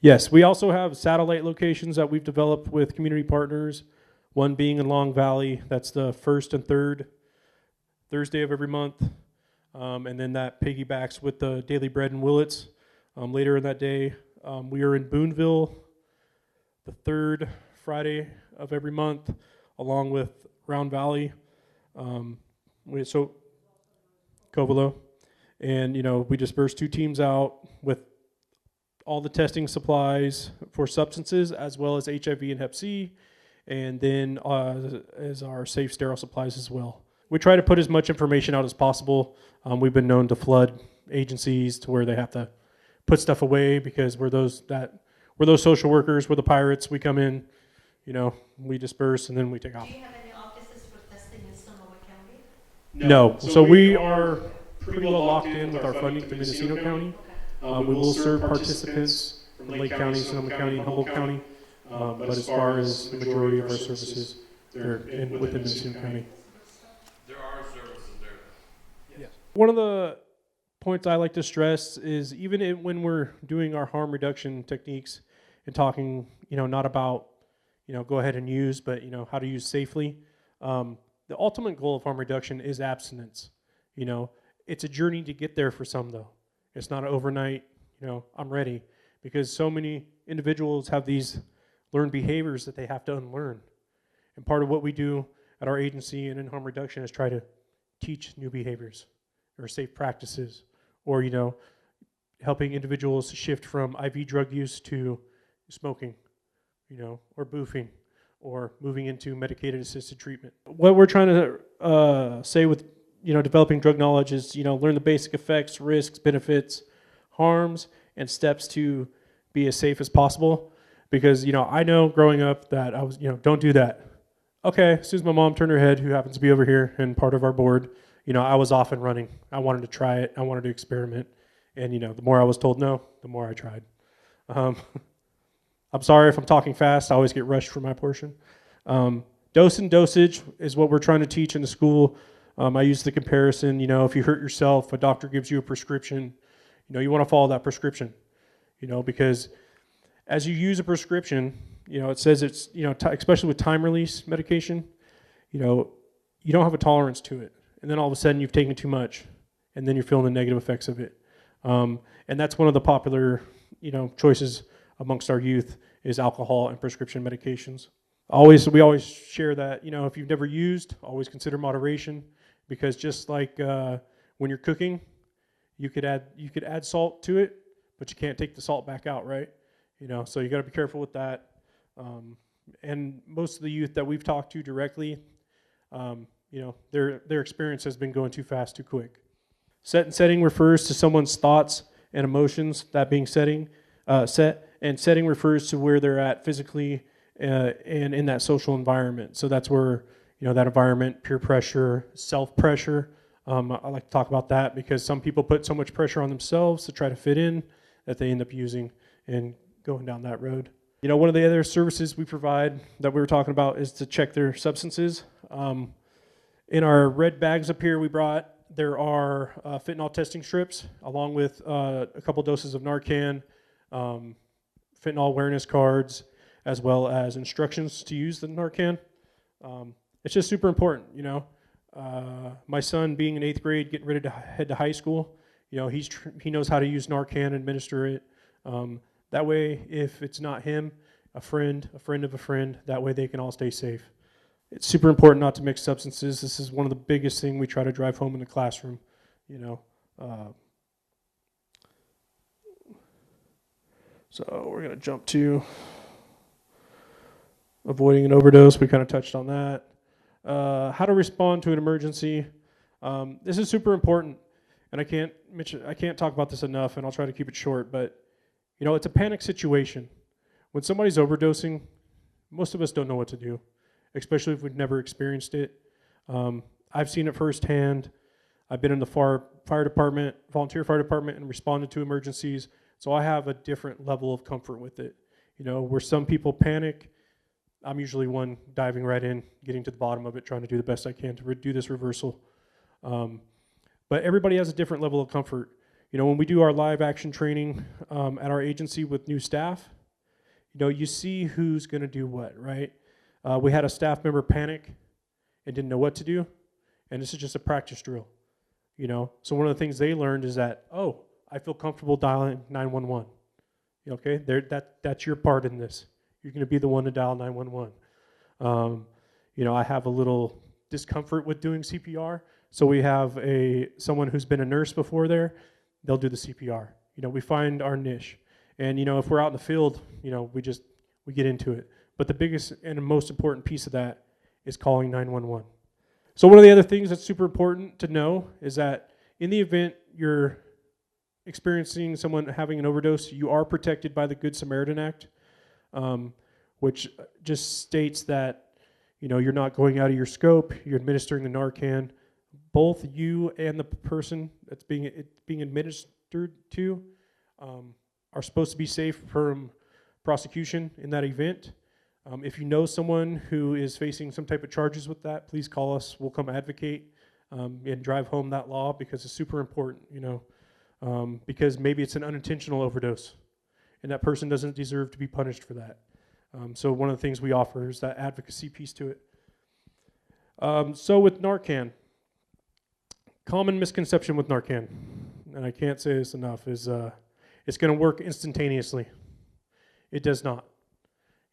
E: Yes, we also have satellite locations that we've developed with community partners, one being in Long Valley. That's the first and third Thursday of every month. And then that piggybacks with the Daily Bread in Willits later in that day. We are in Boonville the third Friday of every month, along with Round Valley, Covelo. And, we disperse 2 teams out with all the testing supplies for substances, as well as HIV and Hep C, and then as our safe sterile supplies as well. We try to put as much information out as possible. We've been known to flood agencies to where they have to put stuff away because we're those social workers, we're the pirates. We come in, we disperse, and then we take off.
F: Do you have any offices for testing in Sonoma County?
E: No. So we are pretty well locked in with our funding through Mendocino County. We will serve participants from Lake County, Sonoma County, and Humboldt County. But as far as the majority of our services, they're within Mendocino County.
B: There are services there.
E: Yes. One of the points I like to stress is even when we're doing our harm reduction techniques and talking, not about, go ahead and use, but, how to use safely. The ultimate goal of harm reduction is abstinence. It's a journey to get there for some, though. It's not an overnight, I'm ready, because so many individuals have these learned behaviors that they have to unlearn. And part of what we do at our agency and in harm reduction is try to teach new behaviors or safe practices, or, helping individuals shift from IV drug use to smoking, or boofing, or moving into medicated assisted treatment. What we're trying to say with, developing drug knowledge is, learn the basic effects, risks, benefits, harms, and steps to be as safe as possible. Because, I know growing up that I was, don't do that. Okay, as soon as my mom turned her head, who happens to be over here and part of our board, I was off and running. I wanted to try it. I wanted to experiment. And, the more I was told no, the more I tried. I'm sorry if I'm talking fast. I always get rushed for my portion. Dose and dosage is what we're trying to teach in the school. I use the comparison, if you hurt yourself, a doctor gives you a prescription, you want to follow that prescription, because as you use a prescription, it says it's, especially with time release medication, you don't have a tolerance to it. And then all of a sudden you've taken too much, and then you're feeling the negative effects of it. And that's one of the popular, choices amongst our youth is alcohol and prescription medications. We always share that, if you've never used, always consider moderation, because just like when you're cooking, you could add salt to it, but you can't take the salt back out, right? So you got to be careful with that. And most of the youth that we've talked to directly, their experience has been going too fast, too quick. Set and setting refers to someone's thoughts and emotions, that being set, and setting refers to where they're at physically and in that social environment. So that's where, that environment, peer pressure, self-pressure. I like to talk about that because some people put so much pressure on themselves to try to fit in that they end up using and going down that road. One of the other services we provide that we were talking about is to check their substances. In our red bags up here there are fentanyl testing strips along with a couple doses of Narcan, fentanyl awareness cards, as well as instructions to use the Narcan. It's just super important, My son, being in 8th grade, getting ready to head to high school, he knows how to use Narcan and administer it. That way, if it's not him, a friend of a friend, that way they can all stay safe. It's super important not to mix substances. This is one of the biggest things we try to drive home in the classroom, So we're going to jump to avoiding an overdose. We kind of touched on that. How to respond to an emergency. This is super important, and I can't talk about this enough, and I'll try to keep it short, but it's a panic situation. When somebody's overdosing, most of us don't know what to do, especially if we've never experienced it. I've seen it firsthand. I've been in the fire department, volunteer fire department, and responded to emergencies, so I have a different level of comfort with it. Where some people panic, I'm usually one diving right in, getting to the bottom of it, trying to do the best I can to do this reversal. But everybody has a different level of comfort. When we do our live action training at our agency with new staff, you see who's going to do what, right? We had a staff member panic and didn't know what to do, and this is just a practice drill, So one of the things they learned is that, I feel comfortable dialing 911. Okay, that's your part in this. You're going to be the one to dial 911. I have a little discomfort with doing CPR, so we have someone who's been a nurse before there. They'll do the CPR. We find our niche, and if we're out in the field, we get into it. But the biggest and most important piece of that is calling 911. So one of the other things that's super important to know is that in the event you're experiencing someone having an overdose, you are protected by the Good Samaritan Act, which just states that, you know, you're not going out of your scope, you're administering the Narcan. Both you and the person that's being administered to are supposed to be safe from prosecution in that event. If you know someone who is facing some type of charges with that, please call us. We'll come advocate and drive home that law, because it's super important, you know, because maybe it's an unintentional overdose and that person doesn't deserve to be punished for that. So one of the things we offer is that advocacy piece to it. So with Narcan, common misconception with Narcan, and I can't say this enough, is it's going to work instantaneously. It does not.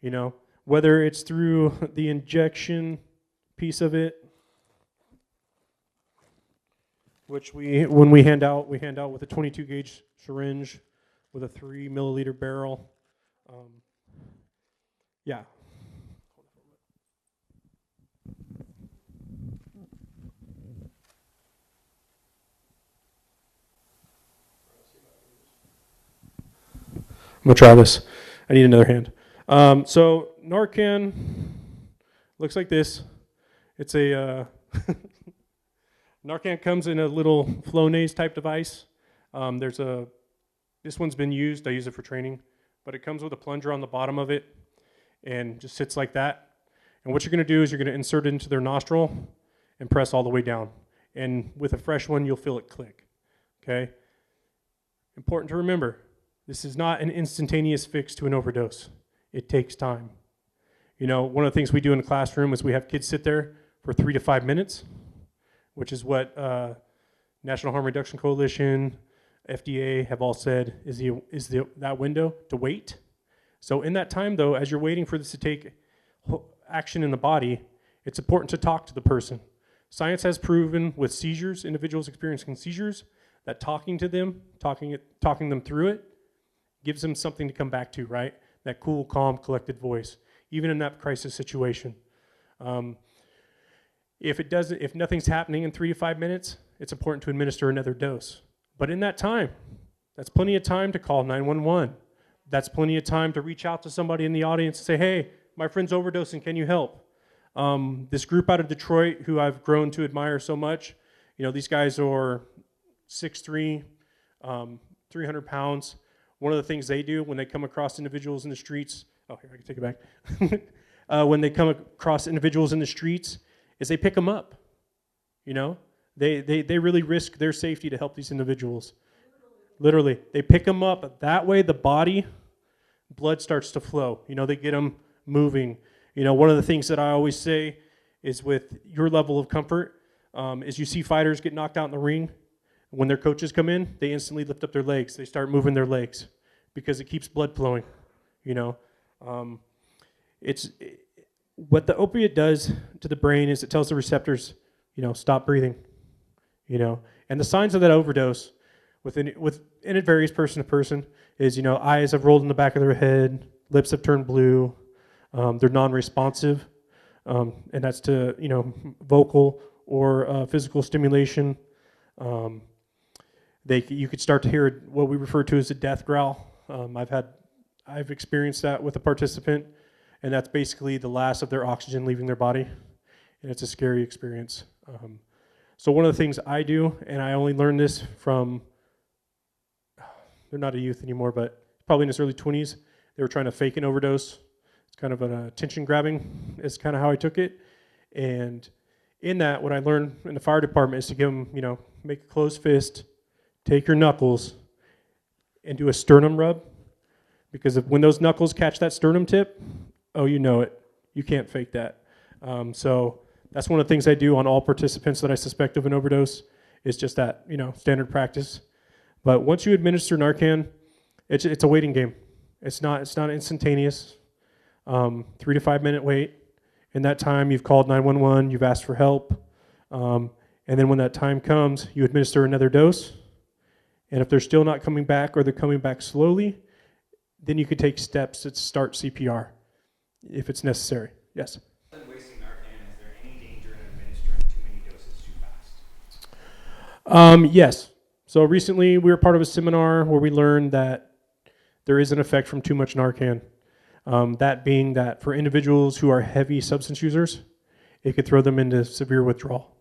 E: You know, whether it's through the injection piece of it, which when we hand out with a 22 gauge syringe with a 3 milliliter barrel. Yeah. I'm gonna try this. I need another hand. So Narcan looks like this. It's a Narcan comes in a little Flonase type device. This one's been used. I use it for training, but it comes with a plunger on the bottom of it, and just sits like that. And what you're gonna do is you're gonna insert it into their nostril and press all the way down. And with a fresh one, you'll feel it click. Okay. Important to remember. This is not an instantaneous fix to an overdose. It takes time. You know, one of the things we do in the classroom is we have kids sit there for 3 to 5 minutes, which is what National Harm Reduction Coalition, FDA have all said is that window to wait. So in that time, though, as you're waiting for this to take action in the body, it's important to talk to the person. Science has proven with seizures, individuals experiencing seizures, that talking to them, talking them through it, gives them something to come back to, right? That cool, calm, collected voice, even in that crisis situation. If nothing's happening in 3 to 5 minutes, it's important to administer another dose. But in that time, that's plenty of time to call 911. That's plenty of time to reach out to somebody in the audience and say, hey, my friend's overdosing, can you help? This group out of Detroit, who I've grown to admire so much, you know, these guys are 6'3", 300 pounds. One of the things they do when they come across individuals in the streets, oh, here, I can take it back. When they come across individuals in the streets, is they pick them up. You know, they really risk their safety to help these individuals. Literally, they pick them up. That way, the body, blood starts to flow. You know, they get them moving. You know, one of the things that I always say is with your level of comfort, is you see fighters get knocked out in the ring. When their coaches come in, they instantly lift up their legs. They start moving their legs because it keeps blood flowing, you know. What the opiate does to the brain is it tells the receptors, you know, stop breathing, you know. And the signs of that overdose, and it varies person to person, is, you know, eyes have rolled in the back of their head, lips have turned blue, they're non-responsive, and that's to, you know, vocal or physical stimulation. You could start to hear what we refer to as a death growl. I've experienced that with a participant, and that's basically the last of their oxygen leaving their body, and it's a scary experience. So one of the things I do, and I only learned this from, they're not a youth anymore, but probably in his early 20s, they were trying to fake an overdose. It's kind of an attention grabbing is kind of how I took it. And in that, what I learned in the fire department is to give them, you know, make a closed fist, take your knuckles, and do a sternum rub. Because when those knuckles catch that sternum tip, oh, you know it. You can't fake that. So that's one of the things I do on all participants that I suspect of an overdose, is just that, you know, standard practice. But once you administer Narcan, it's a waiting game. It's not instantaneous. 3 to 5 minute wait. In that time, you've called 911, you've asked for help. And then when that time comes, you administer another dose. And if they're still not coming back, or they're coming back slowly, then you could take steps to start CPR. if it's necessary. Yes.
G: Other than wasting Narcan, is there any danger in administering too many doses too fast?
E: Yes. So recently we were part of a seminar where we learned that there is an effect from too much Narcan. That being that for individuals who are heavy substance users, it could throw them into severe withdrawal.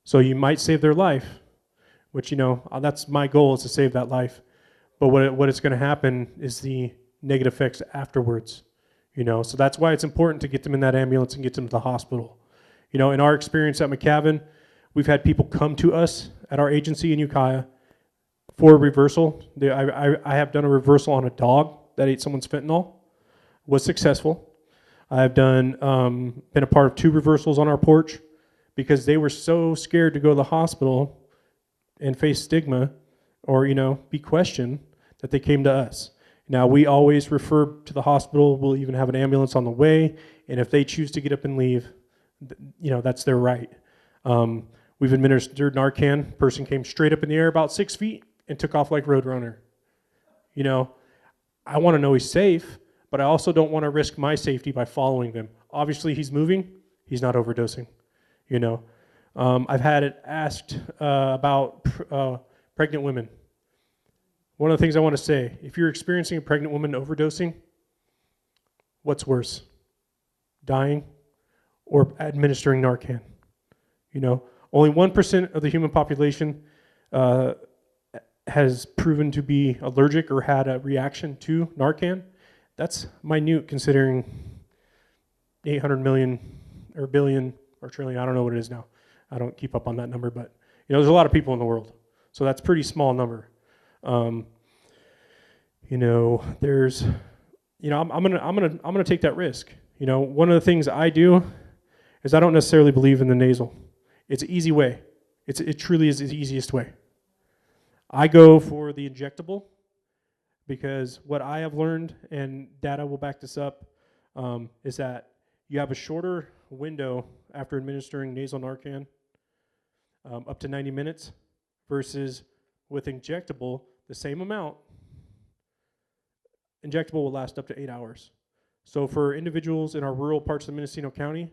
E: So you might save their life, which, that's my goal, is to save that life. But what is going to happen is the negative effects afterwards. So that's why it's important to get them in that ambulance and get them to the hospital. In our experience at MCAVHN, we've had people come to us at our agency in Ukiah for a reversal. I have done a reversal on a dog that ate someone's fentanyl, was successful. I've been a part of 2 reversals on our porch because they were so scared to go to the hospital and face stigma or, be questioned that they came to us. Now, we always refer to the hospital. We'll even have an ambulance on the way, and if they choose to get up and leave, that's their right. We've administered Narcan. Person came straight up in the air about 6 feet and took off like Roadrunner. I want to know he's safe, but I also don't want to risk my safety by following them. Obviously, he's moving. He's not overdosing. I've had it asked about pregnant women. One of the things I want to say, if you're experiencing a pregnant woman overdosing, what's worse? Dying or administering Narcan? Only 1% of the human population has proven to be allergic or had a reaction to Narcan. That's minute considering 800 million or billion or trillion, I don't know what it is now. I don't keep up on that number, but there's a lot of people in the world. So that's a pretty small number. There's, I'm gonna take that risk. One of the things I do is I don't necessarily believe in the nasal. It's an easy way. It truly is the easiest way. I go for the injectable because what I have learned, and data will back this up, is that you have a shorter window after administering nasal Narcan, up to 90 minutes, versus with injectable, the same amount, injectable will last up to 8 hours. So for individuals in our rural parts of Mendocino County,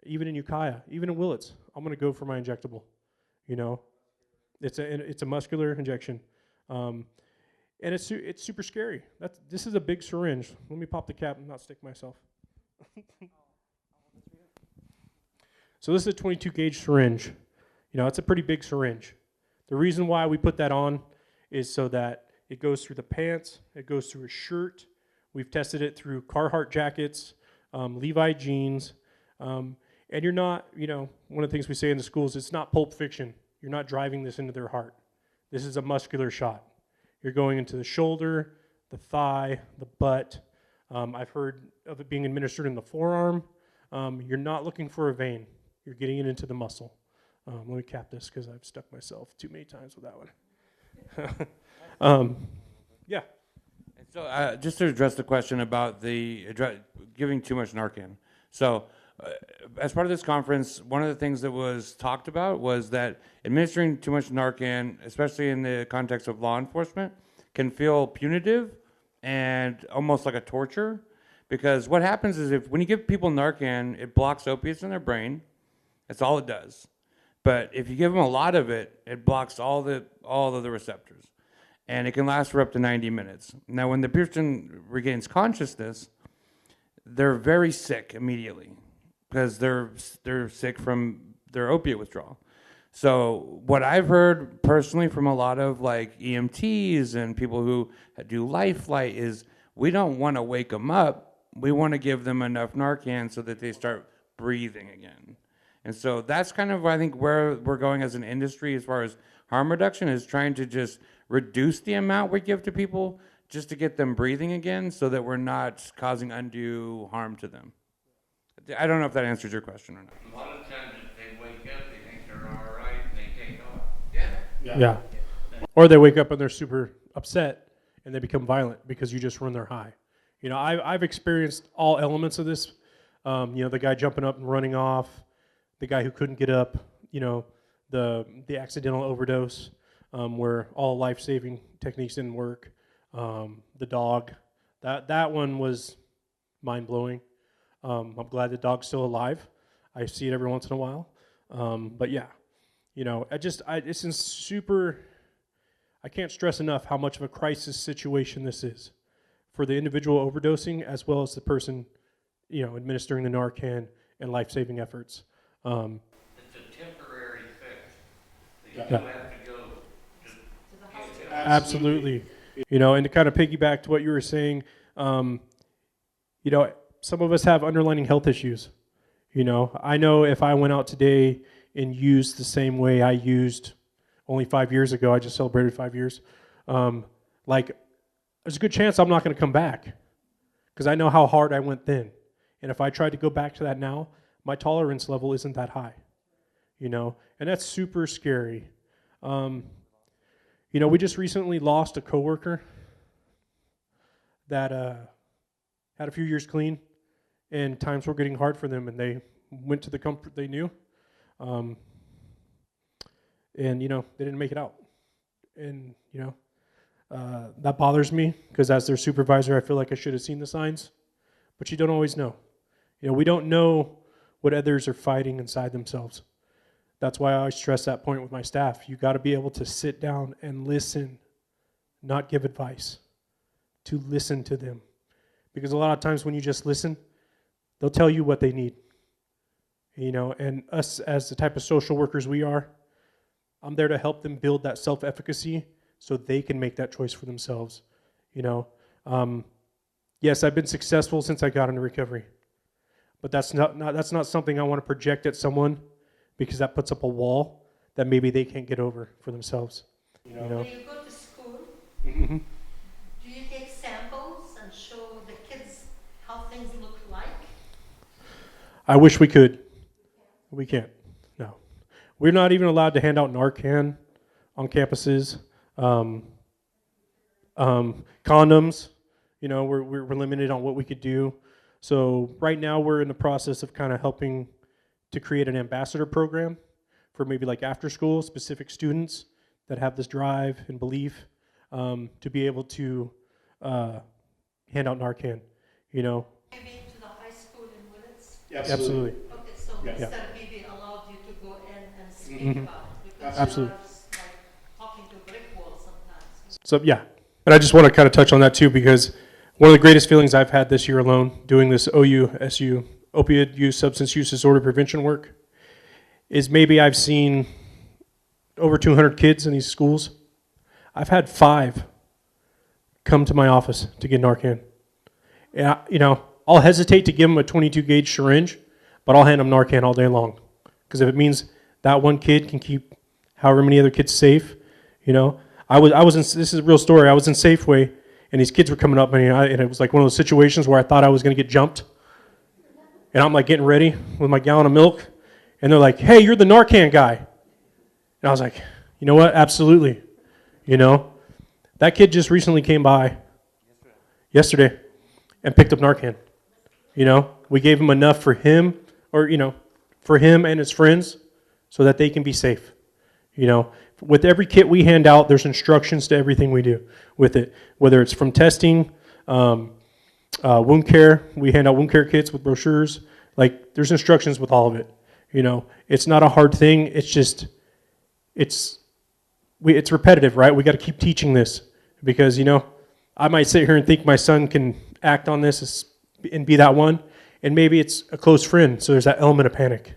E: even in Ukiah, even in Willits, I'm going to go for my injectable. It's a muscular injection, and it's super scary. This is a big syringe. Let me pop the cap and not stick myself. So this is a 22 gauge syringe. It's a pretty big syringe. The reason why we put that on is so that it goes through the pants, it goes through a shirt. We've tested it through Carhartt jackets, Levi jeans, and you're not, one of the things we say in the schools, it's not Pulp Fiction. You're not driving this into their heart. This is a muscular shot. You're going into the shoulder, the thigh, the butt. I've heard of it being administered in the forearm. You're not looking for a vein. You're getting it into the muscle. Let me cap this because I've stuck myself too many times with that one. Yeah.
B: And so just to address the question about giving too much Narcan. So as part of this conference, one of the things that was talked about was that administering too much Narcan, especially in the context of law enforcement, can feel punitive and almost like a torture. Because what happens is when you give people Narcan, it blocks opiates in their brain. That's all it does. But if you give them a lot of it, it blocks all of the receptors. And it can last for up to 90 minutes. Now, when the person regains consciousness, they're very sick immediately because they're sick from their opiate withdrawal. So what I've heard personally from a lot of like EMTs and people who do life flight is we don't want to wake them up. We want to give them enough Narcan so that they start breathing again. And so that's kind of, I think, where we're going as an industry as far as harm reduction is trying to just reduce the amount we give to people just to get them breathing again so that we're not causing undue harm to them. I don't know if that answers your question or not.
H: A lot of times if they wake up, they think they're all right and they take off.
E: Yeah. Or they wake up and they're super upset and they become violent because you just run their high. I've experienced all elements of this. The guy jumping up and running off, the guy who couldn't get up, the accidental overdose, where all life-saving techniques didn't work, the dog. That one was mind-blowing. I'm glad the dog's still alive. I see it every once in a while. But yeah, it's in super, I can't stress enough how much of a crisis situation this is for the individual overdosing as well as the person, administering the Narcan and life-saving efforts.
H: It's a temporary fix. You
E: Yeah.
H: do have to go.
E: Absolutely. And to kind of piggyback to what you were saying, some of us have underlying health issues. I know if I went out today and used the same way I used only 5 years ago, I just celebrated 5 years, there's a good chance I'm not going to come back because I know how hard I went then. And if I tried to go back to that now, my tolerance level isn't that high, and that's super scary. We just recently lost a coworker that had a few years clean, and times were getting hard for them, and they went to the comfort they knew, and they didn't make it out, and that bothers me because as their supervisor, I feel like I should have seen the signs, but you don't always know. We don't know what others are fighting inside themselves. That's why I always stress that point with my staff. You got to be able to sit down and listen, not give advice, to listen to them. Because a lot of times when you just listen, they'll tell you what they need. And us as the type of social workers we are, I'm there to help them build that self-efficacy so they can make that choice for themselves. Yes, I've been successful since I got into recovery, but that's not something I want to project at someone, because that puts up a wall that maybe they can't get over for themselves.
F: When you go to school,
E: Mm-hmm.
F: do you take samples and show the kids how things look like?
E: I wish we could. We can't. No. We're not even allowed to hand out Narcan on campuses. Condoms, we're limited on what we could do. So right now we're in the process of kind of helping to create an ambassador program for maybe like after school specific students that have this drive and belief to be able to hand out Narcan,
F: Maybe to the high school in Willits?
E: Absolutely.
F: Okay, so
E: Yeah.
F: instead of maybe allowed you to go in and speak
E: Mhm.
F: about it, because
E: Absolutely.
F: you're like talking to a brick wall sometimes.
E: So yeah, and I just want to kind of touch on that too, because one of the greatest feelings I've had this year alone doing this OUSU, opioid use, substance use disorder prevention work, is maybe I've seen over 200 kids in these schools. I've had 5 come to my office to get Narcan. And I'll hesitate to give them a 22 gauge syringe, but I'll hand them Narcan all day long. Because if it means that one kid can keep however many other kids safe, I was in, this is a real story, I was in Safeway, and these kids were coming up, and it was like one of those situations where I thought I was going to get jumped. And I'm like getting ready with my gallon of milk, and they're like, "Hey, you're the Narcan guy." And I was like, "You know what? Absolutely." That kid just recently came by yesterday and picked up Narcan. We gave him enough for him, or for him and his friends, so that they can be safe. With every kit we hand out, there's instructions to everything we do with it, whether it's from testing, wound care. We hand out wound care kits with brochures. There's instructions with all of it. It's not a hard thing. It's just, it's repetitive, right? We got to keep teaching this because, I might sit here and think my son can act on this and be that one, and maybe it's a close friend, so there's that element of panic.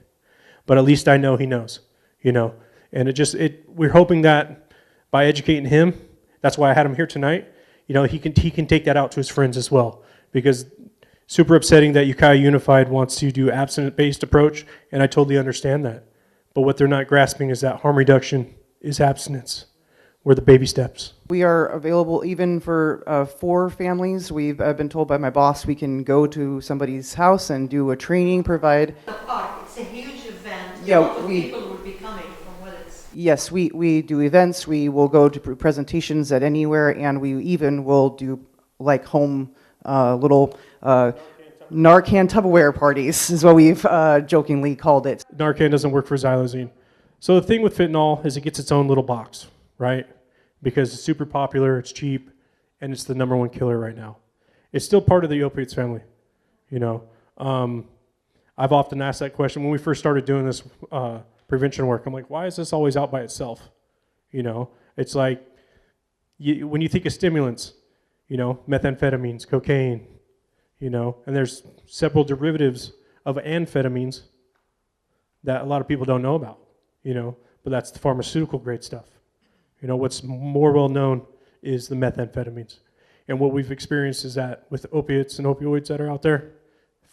E: But at least I know he knows, And we're hoping that by educating him, that's why I had him here tonight, he can take that out to his friends as well. Because super upsetting that Ukiah Unified wants to do abstinence-based approach, and I totally understand that. But what they're not grasping is that harm reduction is abstinence. We're the baby steps.
C: We are available even for 4 families. We've been told by my boss we can go to somebody's house and do a training, provide.
F: The park, it's a huge event.
C: Yeah,
F: A lot of people will be coming from Willits.
C: Yes, we do events. We will go to presentations at anywhere, and we even will do home little Narcan Tupperware parties is what we've jokingly called it.
E: Narcan doesn't work for Xylaxine. So the thing with fentanyl is it gets its own little box, right? Because it's super popular, it's cheap, and it's the #1 killer right now. It's still part of the opioids family, I've often asked that question when we first started doing this prevention work. I'm like, why is this always out by itself? You know, it's like when you think of stimulants, you know, methamphetamines, cocaine, you know, and there's several derivatives of amphetamines that a lot of people don't know about, you know, but that's the pharmaceutical grade stuff. You know, what's more well known is the methamphetamines. And what we've experienced is that with opiates and opioids that are out there,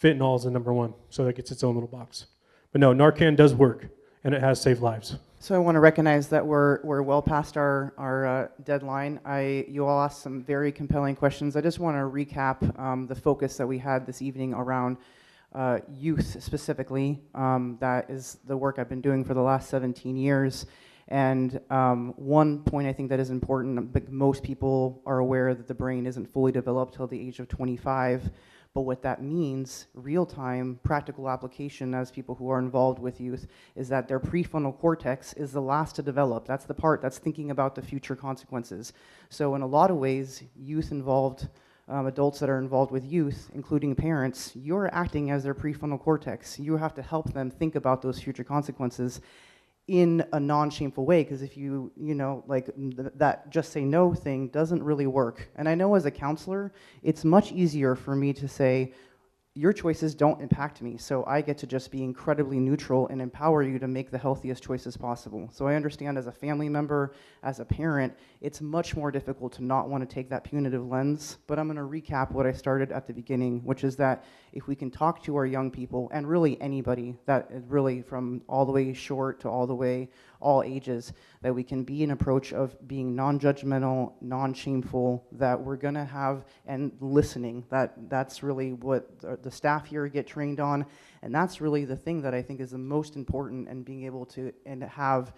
E: fentanyl is the number one, so that gets its own little box. But no, Narcan does work, and it has saved lives.
C: So I want to recognize that we're well past our deadline. You all asked some very compelling questions. I just want to recap the focus that we had this evening around youth specifically. That is the work I've been doing for the last 17 years. And one point I think that is important, but most people are aware that the brain isn't fully developed till the age of 25. But what that means, real-time, practical application as people who are involved with youth, is that their prefrontal cortex is the last to develop. That's the part that's thinking about the future consequences. So in a lot of ways, youth involved, adults that are involved with youth, including parents, you're acting as their prefrontal cortex. You have to help them think about those future consequences in a non-shameful way, because if you know, like that just say no thing doesn't really work. And I know as a counselor, it's much easier for me to say, your choices don't impact me, so I get to just be incredibly neutral and empower you to make the healthiest choices possible. So I understand as a family member, as a parent, it's much more difficult to not want to take that punitive lens, but I'm going to recap what I started at the beginning, which is that if we can talk to our young people, and really anybody, that is really from all the way short to all the way, all ages, that we can be an approach of being non-judgmental, non-shameful, that we're going to have, and listening, that's really what the staff here get trained on, and that's really the thing that I think is the most important, and being able to have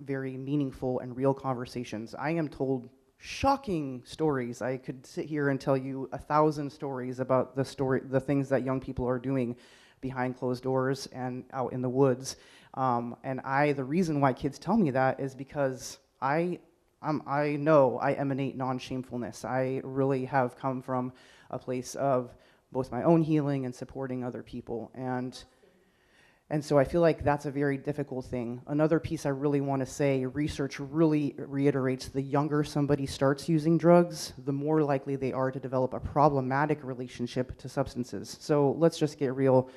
C: very meaningful and real conversations. I am told shocking stories. I could sit here and tell you 1,000 stories about the things that young people are doing behind closed doors and out in the woods. And the reason why kids tell me that is because I know I emanate non-shamefulness. I really have come from a place of both my own healing and supporting other people. And so I feel like that's a very difficult thing. Another piece I really want to say, research really reiterates the younger somebody starts using drugs, the more likely they are to develop a problematic relationship to substances. So let's just get real.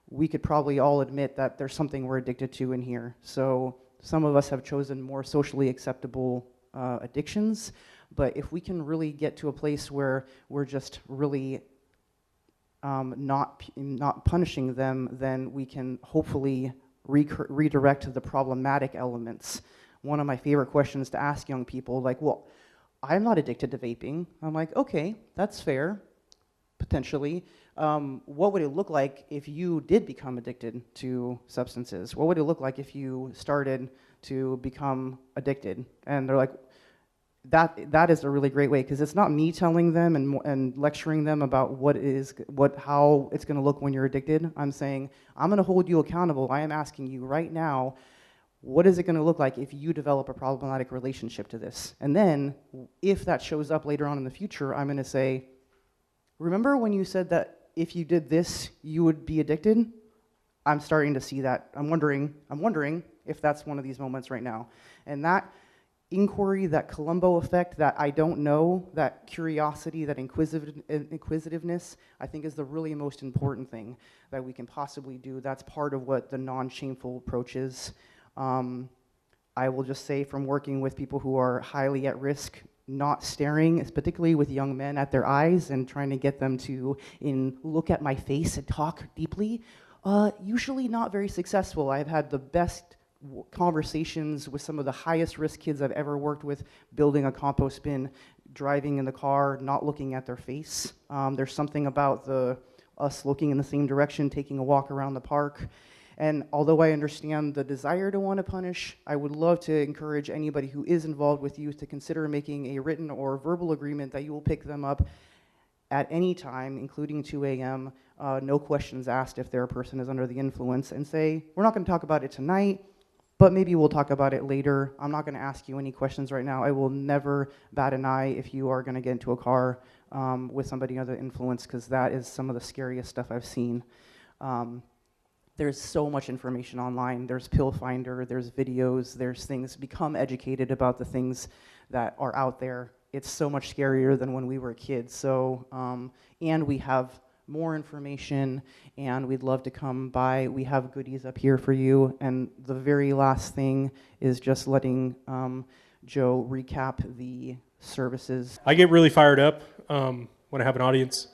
C: We could probably all admit that there's something we're addicted to in here. So some of us have chosen more socially acceptable addictions, but if we can really get to a place where we're just really not punishing them, then we can hopefully redirect the problematic elements. One of my favorite questions to ask young people, like, well, I'm not addicted to vaping. I'm like, okay, that's fair, potentially. What would it look like if you did become addicted to substances? What would it look like if you started to become addicted? And they're like, that is a really great way, because it's not me telling them and lecturing them about how it's going to look when you're addicted. I'm saying, I'm going to hold you accountable. I am asking you right now, what is it going to look like if you develop a problematic relationship to this? And then, if that shows up later on in the future, I'm going to say, remember when you said that if you did this, you would be addicted? I'm starting to see that. I'm wondering if that's one of these moments right now. And that inquiry, that Columbo effect, that I don't know, that curiosity, that inquisitiveness, I think is the really most important thing that we can possibly do. That's part of what the non-shameful approach is. I will just say, from working with people who are highly at risk, not staring, particularly with young men, at their eyes and trying to get them to look at my face and talk deeply, usually not very successful. I've had the best conversations with some of the highest risk kids I've ever worked with, building a compost bin, driving in the car, not looking at their face. There's something about us looking in the same direction, taking a walk around the park. And although I understand the desire to want to punish, I would love to encourage anybody who is involved with youth to consider making a written or verbal agreement that you will pick them up at any time, including 2 a.m., no questions asked if their person is under the influence, and say, we're not going to talk about it tonight, but maybe we'll talk about it later. I'm not going to ask you any questions right now. I will never bat an eye if you are going to get into a car with somebody under the influence, because that is some of the scariest stuff I've seen. There's so much information online. There's Pill Finder, there's videos, there's things. Become educated about the things that are out there. It's so much scarier than when we were kids. So, and we have more information, and we'd love to come by. We have goodies up here for you. And the very last thing is just letting Joe recap the services.
E: I get really fired up when I have an audience,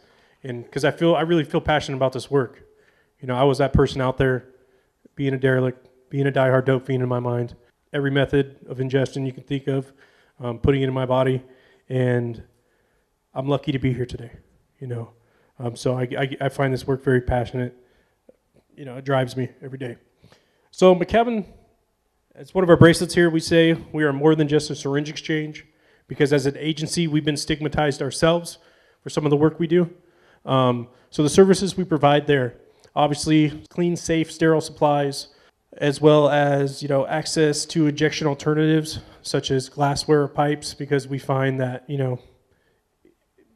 E: and because I really feel passionate about this work. You know, I was that person out there, being a derelict, being a diehard dope fiend in my mind. Every method of ingestion you can think of, putting it in my body, and I'm lucky to be here today. You know, so I find this work very passionate. You know, it drives me every day. So MCAVHN, as one of our bracelets here, we say we are more than just a syringe exchange, because as an agency, we've been stigmatized ourselves for some of the work we do. So the services we provide there, obviously clean, safe, sterile supplies, as well as, you know, access to injection alternatives such as glassware or pipes, because we find that, you know,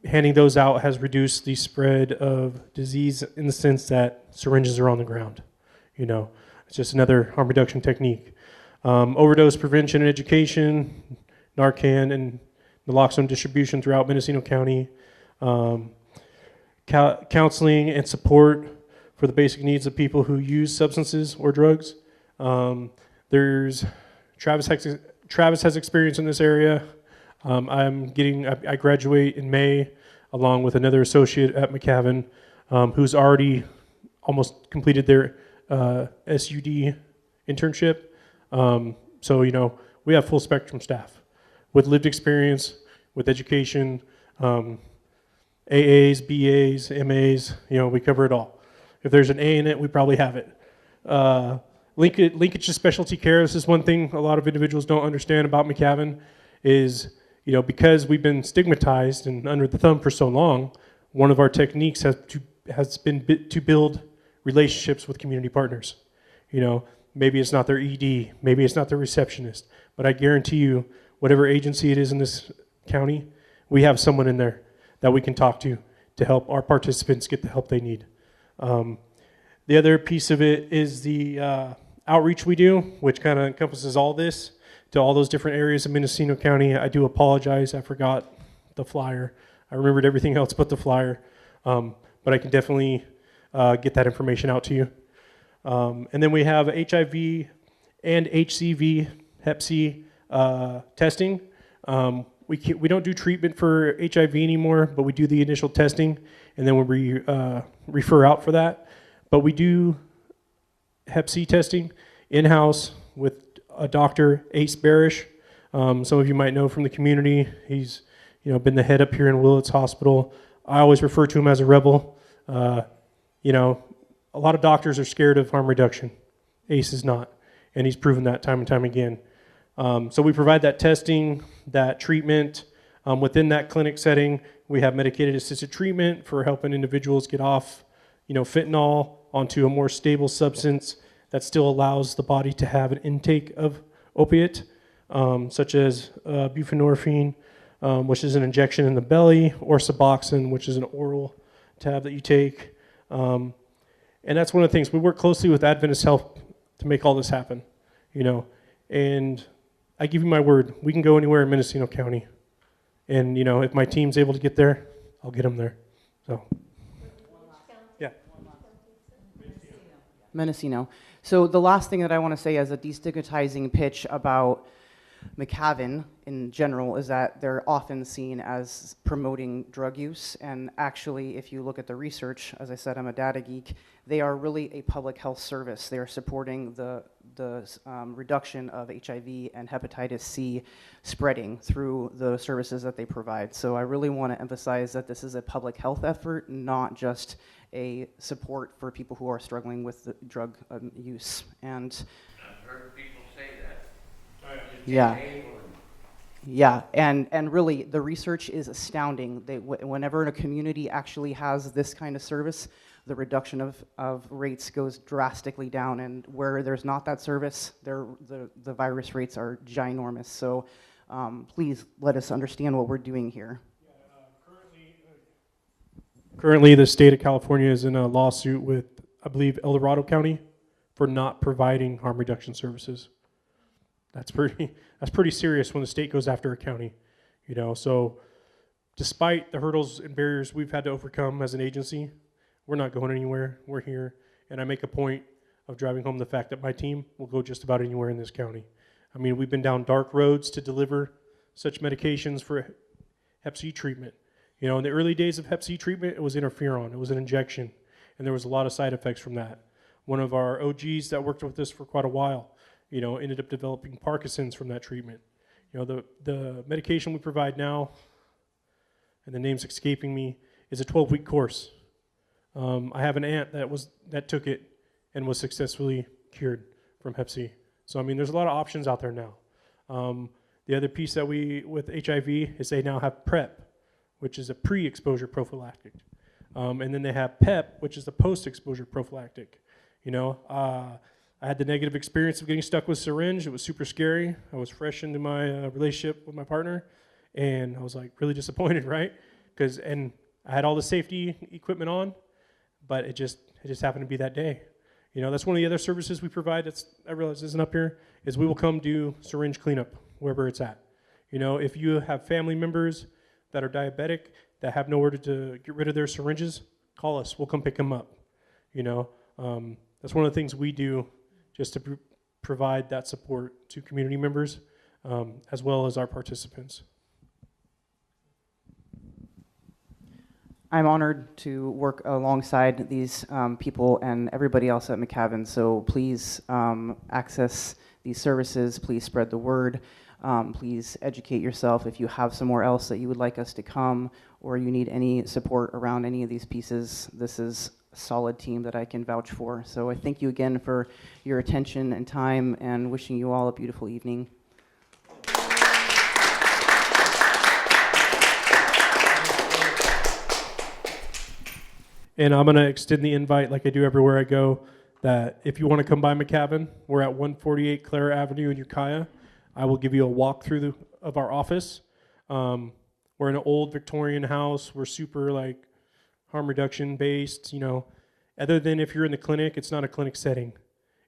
E: handing those out has reduced the spread of disease in the sense that syringes are on the ground. You know, it's just another harm reduction technique. Overdose prevention and education, Narcan and naloxone distribution throughout Mendocino County, counseling and support for the basic needs of people who use substances or drugs. There's Travis has experience in this area. I graduate in May along with another associate at MCAVHN who's already almost completed their SUD internship. So, you know, we have full spectrum staff with lived experience, with education, AAs, BAs, MAs, you know, we cover it all. If there's an A in it, we probably have it. Linkage to specialty care, this is one thing a lot of individuals don't understand about MCAVHN is, you know, because we've been stigmatized and under the thumb for so long, one of our techniques has been to build relationships with community partners. You know, maybe it's not their ED, maybe it's not their receptionist, but I guarantee you, whatever agency it is in this county, we have someone in there that we can talk to help our participants get the help they need. The other piece of it is the outreach we do, which kind of encompasses all this to all those different areas of Mendocino County. I do apologize, I forgot the flyer. I remembered everything else but the flyer, but I can definitely get that information out to you. And then we have HIV and HCV, Hep C testing. We don't do treatment for HIV anymore, but we do the initial testing, and then we refer out for that. But we do Hep C testing in-house with a Dr. Ace Barish. Some of you might know from the community. He's, you know, been the head up here in Willits Hospital. I always refer to him as a rebel. You know, a lot of doctors are scared of harm reduction. Ace is not, and he's proven that time and time again. So we provide that testing, that treatment. Within that clinic setting, we have medicated assisted treatment for helping individuals get off, you know, fentanyl onto a more stable substance that still allows the body to have an intake of opiate, such as buprenorphine, which is an injection in the belly, or Suboxone, which is an oral tab that you take. And that's one of the things. We work closely with Adventist Health to make all this happen, you know. And I give you my word, we can go anywhere in Mendocino County. And, you know, if my team's able to get there, I'll get them there. So, yeah.
C: Mendocino. So the last thing that I want to say as a destigmatizing pitch about MCAVHN in general is that they're often seen as promoting drug use, and actually, if you look at the research, as I said, I'm a data geek, they are really a public health service. They are supporting the reduction of HIV and hepatitis C spreading through the services that they provide. So I really want to emphasize that this is a public health effort, not just a support for people who are struggling with the drug use. And
H: I've heard people say that.
C: yeah. Yeah, and really, the research is astounding. Whenever a community actually has this kind of service, the reduction of rates goes drastically down, and where there's not that service, the virus rates are ginormous. So please let us understand what we're doing here.
E: Currently, the state of California is in a lawsuit with, I believe, El Dorado County for not providing harm reduction services. That's pretty serious when the state goes after a county, you know. So despite the hurdles and barriers we've had to overcome as an agency, we're not going anywhere. We're here, and I make a point of driving home the fact that my team will go just about anywhere in this county. I mean, we've been down dark roads to deliver such medications for Hep C treatment. You know, in the early days of Hep C treatment, it was interferon. It was an injection, and there was a lot of side effects from that. One of our OGs that worked with us for quite a while, you know, ended up developing Parkinson's from that treatment. You know, the medication we provide now, and the name's escaping me, is a 12-week course. I have an aunt that took it and was successfully cured from Hep C. So, I mean, there's a lot of options out there now. The other piece that with HIV is they now have PrEP, which is a pre-exposure prophylactic. And then they have PEP, which is the post-exposure prophylactic. You know, I had the negative experience of getting stuck with a syringe. It was super scary. I was fresh into my relationship with my partner, and I was like really disappointed, right? And I had all the safety equipment on, but it just happened to be that day. You know, that's one of the other services we provide that's, I realize isn't up here, is we will come do syringe cleanup wherever it's at. You know, if you have family members that are diabetic, that have nowhere to get rid of their syringes, call us. We'll come pick them up. You know, that's one of the things we do just to provide that support to community members as well as our participants.
C: I'm honored to work alongside these people and everybody else at MCAVHN, so please access these services, please spread the word, please educate yourself. If you have somewhere else that you would like us to come or you need any support around any of these pieces, this is a solid team that I can vouch for. So I thank you again for your attention and time, and wishing you all a beautiful evening.
E: And I'm going to extend the invite like I do everywhere I go, that if you want to come by MCAVHN, we're at 148 Clara Avenue in Ukiah. I will give you a walkthrough of our office. We're in an old Victorian house. We're super like harm reduction based, you know. Other than if you're in the clinic, it's not a clinic setting.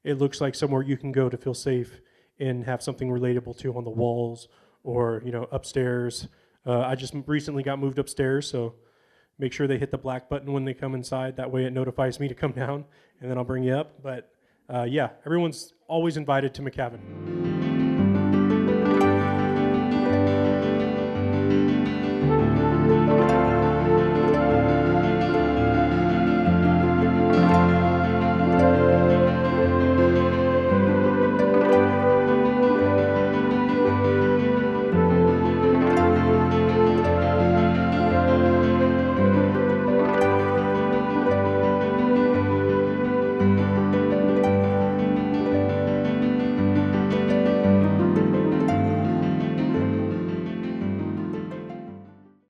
E: It looks like somewhere you can go to feel safe and have something relatable to on the walls or, you know, upstairs. I just recently got moved upstairs, so make sure they hit the black button when they come inside. That way it notifies me to come down, and then I'll bring you up. But yeah, everyone's always invited to MCAVHN.